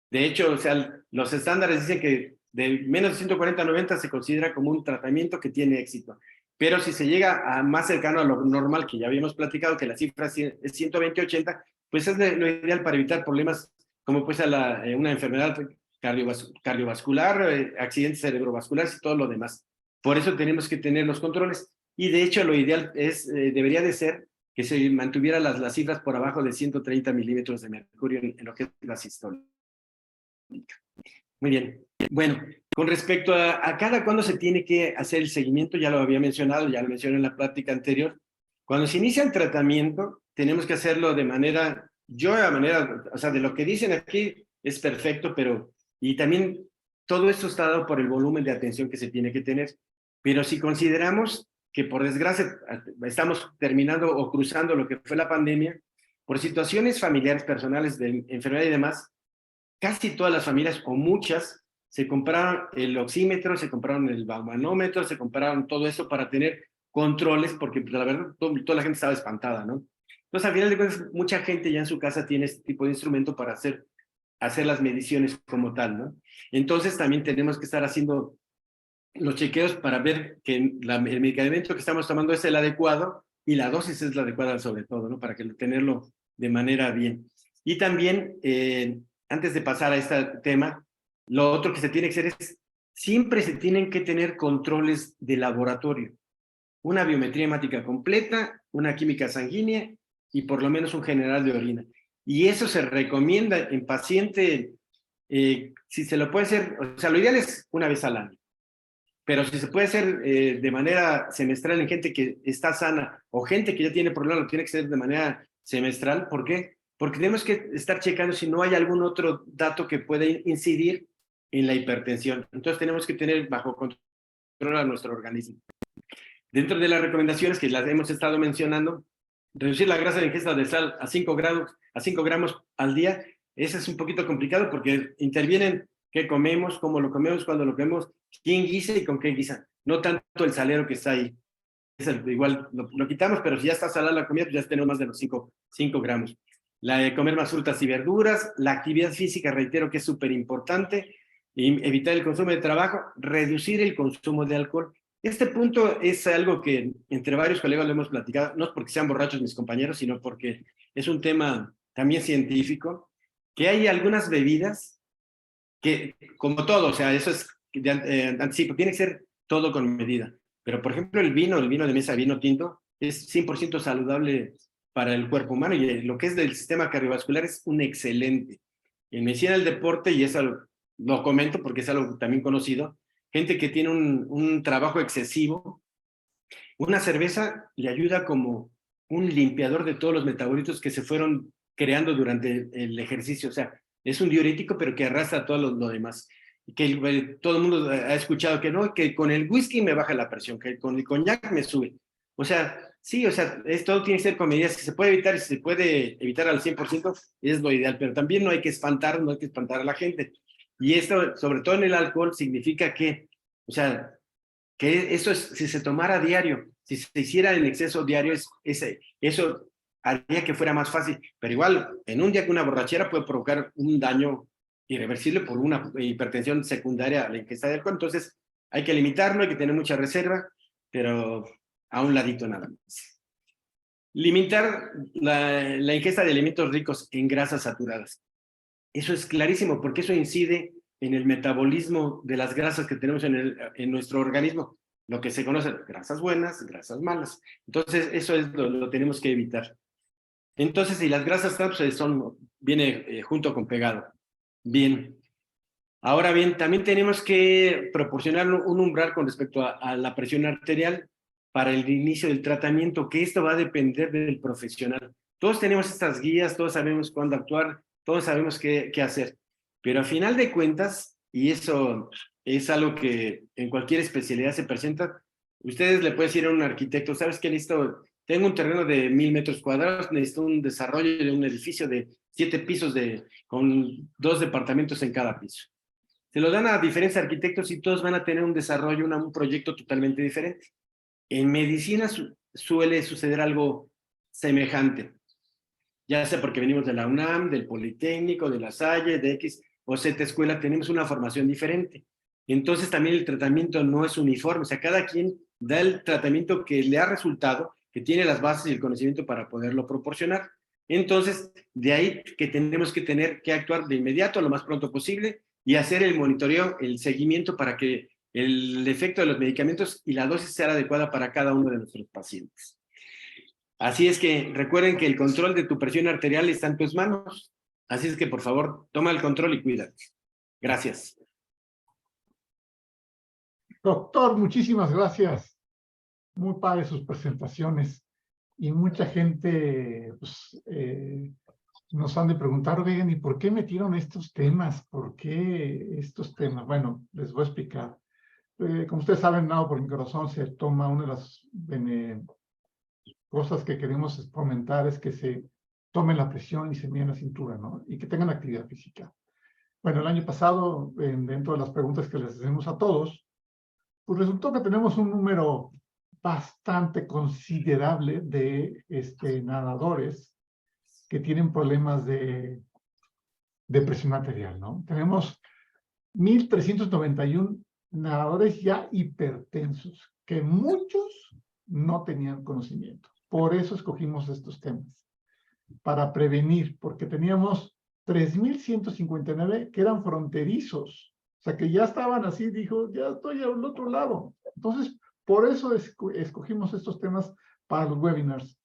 De hecho, o sea, los estándares dicen que de menos de 140 a 90 se considera como un tratamiento que tiene éxito. Pero si se llega a más cercano a lo normal, que ya habíamos platicado, que la cifra es 120-80, pues es lo ideal para evitar problemas como pues una enfermedad cardiovascular, accidentes cerebrovasculares y todo lo demás. Por eso tenemos que tener los controles. Y de hecho lo ideal debería de ser que se mantuvieran las cifras por abajo de 130 milímetros de mercurio en lo que es la sistólica. Muy bien. Bueno, con respecto a cada cuándo se tiene que hacer el seguimiento, ya lo había mencionado, ya lo mencioné en la plática anterior. Cuando se inicia el tratamiento, tenemos que hacerlo de manera, o sea, de lo que dicen aquí es perfecto, pero, y también todo esto está dado por el volumen de atención que se tiene que tener. Pero si consideramos que por desgracia estamos terminando o cruzando lo que fue la pandemia, por situaciones familiares, personales, de enfermedad y demás, casi todas las familias, o muchas, se compraron el oxímetro, se compraron el baumanómetro, se compraron todo eso para tener controles, porque pues, la verdad, toda la gente estaba espantada, ¿no? Entonces, al final de cuentas, mucha gente ya en su casa tiene este tipo de instrumento para hacer las mediciones como tal, ¿no? Entonces, también tenemos que estar haciendo los chequeos para ver que el medicamento que estamos tomando es el adecuado y la dosis es la adecuada sobre todo, ¿no? Para tenerlo de manera bien. Y también, antes de pasar a este tema, lo otro que se tiene que hacer es, siempre se tienen que tener controles de laboratorio. Una biometría hemática completa, una química sanguínea y por lo menos un general de orina. Y eso se recomienda en paciente, si se lo puede hacer, o sea, lo ideal es una vez al año. Pero si se puede hacer de manera semestral en gente que está sana o gente que ya tiene problemas, lo tiene que ser de manera semestral. ¿Por qué? Porque tenemos que estar checando si no hay algún otro dato que pueda incidir en la hipertensión. Entonces tenemos que tener bajo control a nuestro organismo. Dentro de las recomendaciones que las hemos estado mencionando, reducir la grasa de ingesta de sal a 5 gramos al día. Eso es un poquito complicado porque intervienen qué comemos, cómo lo comemos, cuándo lo comemos, quién guisa y con qué guisa. No tanto el salero que está ahí. Igual lo quitamos, pero si ya está salada la comida, pues ya tenemos más de los 5 gramos. La de comer más frutas y verduras, la actividad física, reitero que es súper importante, evitar el consumo de trabajo, reducir el consumo de alcohol. Este punto es algo que entre varios colegas lo hemos platicado, no es porque sean borrachos mis compañeros, sino porque es un tema también científico, que hay algunas bebidas que, como todo, o sea, eso es anticipo, tiene que ser todo con medida. Pero, por ejemplo, el vino de mesa, vino tinto, es 100% saludable para el cuerpo humano y lo que es del sistema cardiovascular es un excelente. En medicina del deporte, y eso lo comento porque es algo también conocido, gente que tiene un trabajo excesivo, una cerveza le ayuda como un limpiador de todos los metabolitos que se fueron creando durante el ejercicio. O sea, es un diurético, pero que arrastra todo lo demás. Que todo el mundo ha escuchado que no, que con el whisky me baja la presión, que con el coñac me sube. O sea, sí, o sea, todo tiene que ser con medidas. Si se puede evitar, si se puede evitar al 100%, es lo ideal, pero también no hay que espantar a la gente. Y esto, sobre todo en el alcohol, significa que, o sea, que eso es, si se tomara diario, si se hiciera en exceso diario, eso haría que fuera más fácil. Pero igual, en un día que una borrachera puede provocar un daño irreversible por una hipertensión secundaria a la ingesta de alcohol. Entonces, hay que limitarlo, hay que tener mucha reserva, pero a un ladito nada más. Limitar la ingesta de alimentos ricos en grasas saturadas. Eso es clarísimo, porque eso incide en el metabolismo de las grasas que tenemos en nuestro organismo, lo que se conoce grasas buenas, grasas malas. Entonces, eso es lo tenemos que evitar. Entonces, si las grasas trans viene junto con pegado. Bien. Ahora bien, también tenemos que proporcionar un umbral con respecto a la presión arterial para el inicio del tratamiento, que esto va a depender del profesional. Todos tenemos estas guías, todos sabemos cuándo actuar, todos sabemos qué hacer, pero a final de cuentas, y eso es algo que en cualquier especialidad se presenta, ustedes le pueden decir a un arquitecto, ¿sabes qué? tengo un terreno de 1,000 metros cuadrados, necesito un desarrollo de un edificio de 7 pisos con 2 departamentos en cada piso. Se lo dan a diferentes arquitectos y todos van a tener un desarrollo, un proyecto totalmente diferente. En medicina suele suceder algo semejante, ya sea porque venimos de la UNAM, del Politécnico, de La Salle, de X o Z escuela, tenemos una formación diferente. Entonces también el tratamiento no es uniforme, o sea, cada quien da el tratamiento que le ha resultado, que tiene las bases y el conocimiento para poderlo proporcionar. Entonces, de ahí que tenemos que tener que actuar de inmediato, lo más pronto posible, y hacer el monitoreo, el seguimiento para que el efecto de los medicamentos y la dosis sea adecuada para cada uno de nuestros pacientes. Así es que recuerden que el control de tu presión arterial está en tus manos. Así es que, por favor, toma el control y cuídate. Gracias. Doctor, muchísimas gracias. Muy padre sus presentaciones. Y mucha gente pues, nos han de preguntar, oigan, ¿y por qué metieron estos temas? ¿Por qué estos temas? Bueno, les voy a explicar. Como ustedes saben, Nado por mi corazón se toma una de las cosas que queremos fomentar es que se tome la presión y se mide la cintura, ¿no? Y que tengan actividad física. Bueno, el año pasado, dentro de las preguntas que les hacemos a todos, pues resultó que tenemos un número bastante considerable de nadadores que tienen problemas de presión arterial, ¿no? Tenemos 1,391 nadadores ya hipertensos, que muchos no tenían conocimiento. Por eso escogimos estos temas, para prevenir, porque teníamos 3,159 que eran fronterizos, o sea, que ya estaban así, dijo, ya estoy al otro lado. Entonces, por eso escogimos estos temas para los webinars,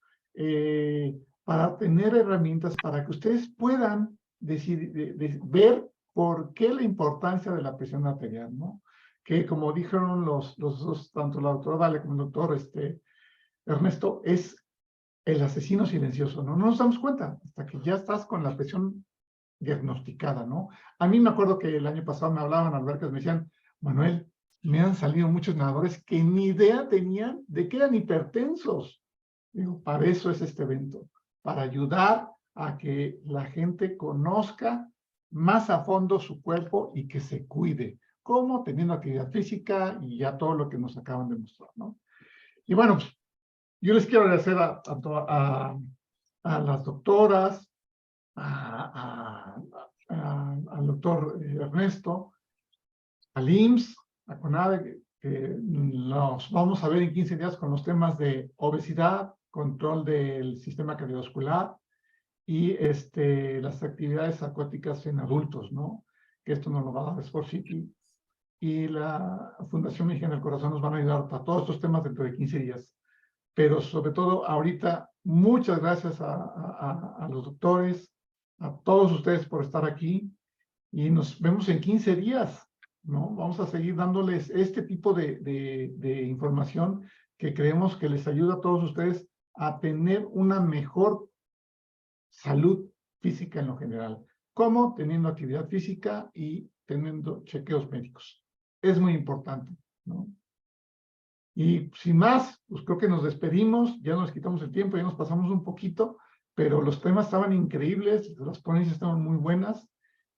para tener herramientas para que ustedes puedan ver por qué la importancia de la presión arterial, ¿no? Que como dijeron los dos, tanto la doctora Dalia como el doctor Ernesto, es el asesino silencioso, ¿no? No nos damos cuenta hasta que ya estás con la presión diagnosticada, ¿no? A mí me acuerdo que el año pasado me hablaban albercas, me decían, Manuel, me han salido muchos nadadores que ni idea tenían de que eran hipertensos. Digo, para eso es este evento, para ayudar a que la gente conozca más a fondo su cuerpo y que se cuide, como teniendo actividad física y ya todo lo que nos acaban de mostrar, ¿no? Y bueno, pues, yo les quiero agradecer a las doctoras, al doctor Ernesto, al IMSS, a CONADE, que nos vamos a ver en 15 días con los temas de obesidad, control del sistema cardiovascular y las actividades acuáticas en adultos, ¿no? Que esto nos lo va a dar Sport City. Y la Fundación Mexicana del Corazón nos van a ayudar para todos estos temas dentro de 15 días. Pero sobre todo ahorita, muchas gracias a los doctores, a todos ustedes por estar aquí y nos vemos en 15 días, ¿no? Vamos a seguir dándoles este tipo de información que creemos que les ayuda a todos ustedes a tener una mejor salud física en lo general, como teniendo actividad física y teniendo chequeos médicos. Es muy importante, ¿no? Y sin más, pues creo que nos despedimos, ya nos quitamos el tiempo, ya nos pasamos un poquito, pero los temas estaban increíbles, las ponencias estaban muy buenas,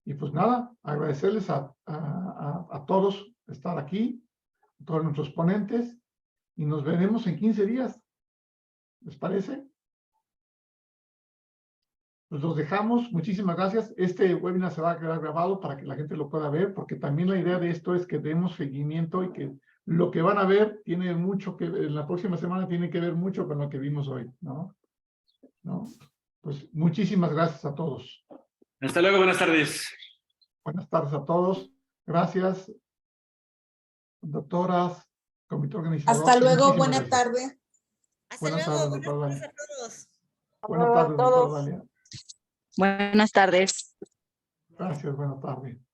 y pues nada, agradecerles a todos estar aquí, a todos nuestros ponentes, y nos veremos en 15 días. ¿Les parece? Pues los dejamos, muchísimas gracias. Este webinar se va a quedar grabado para que la gente lo pueda ver, porque también la idea de esto es que demos seguimiento y que lo que van a ver tiene mucho que ver, en la próxima semana tiene que ver mucho con lo que vimos hoy, ¿no? Pues muchísimas gracias a todos. Hasta luego, buenas tardes. Buenas tardes a todos. Gracias, doctoras, comité organizador. Hasta luego, Muchísimas buena gracias. tarde. Hasta Buenas luego, tardes, buenas doctora tardes Dalia. a todos. Buenas tardes, doctora Dalia. Buenas tardes. Gracias, buenas tardes.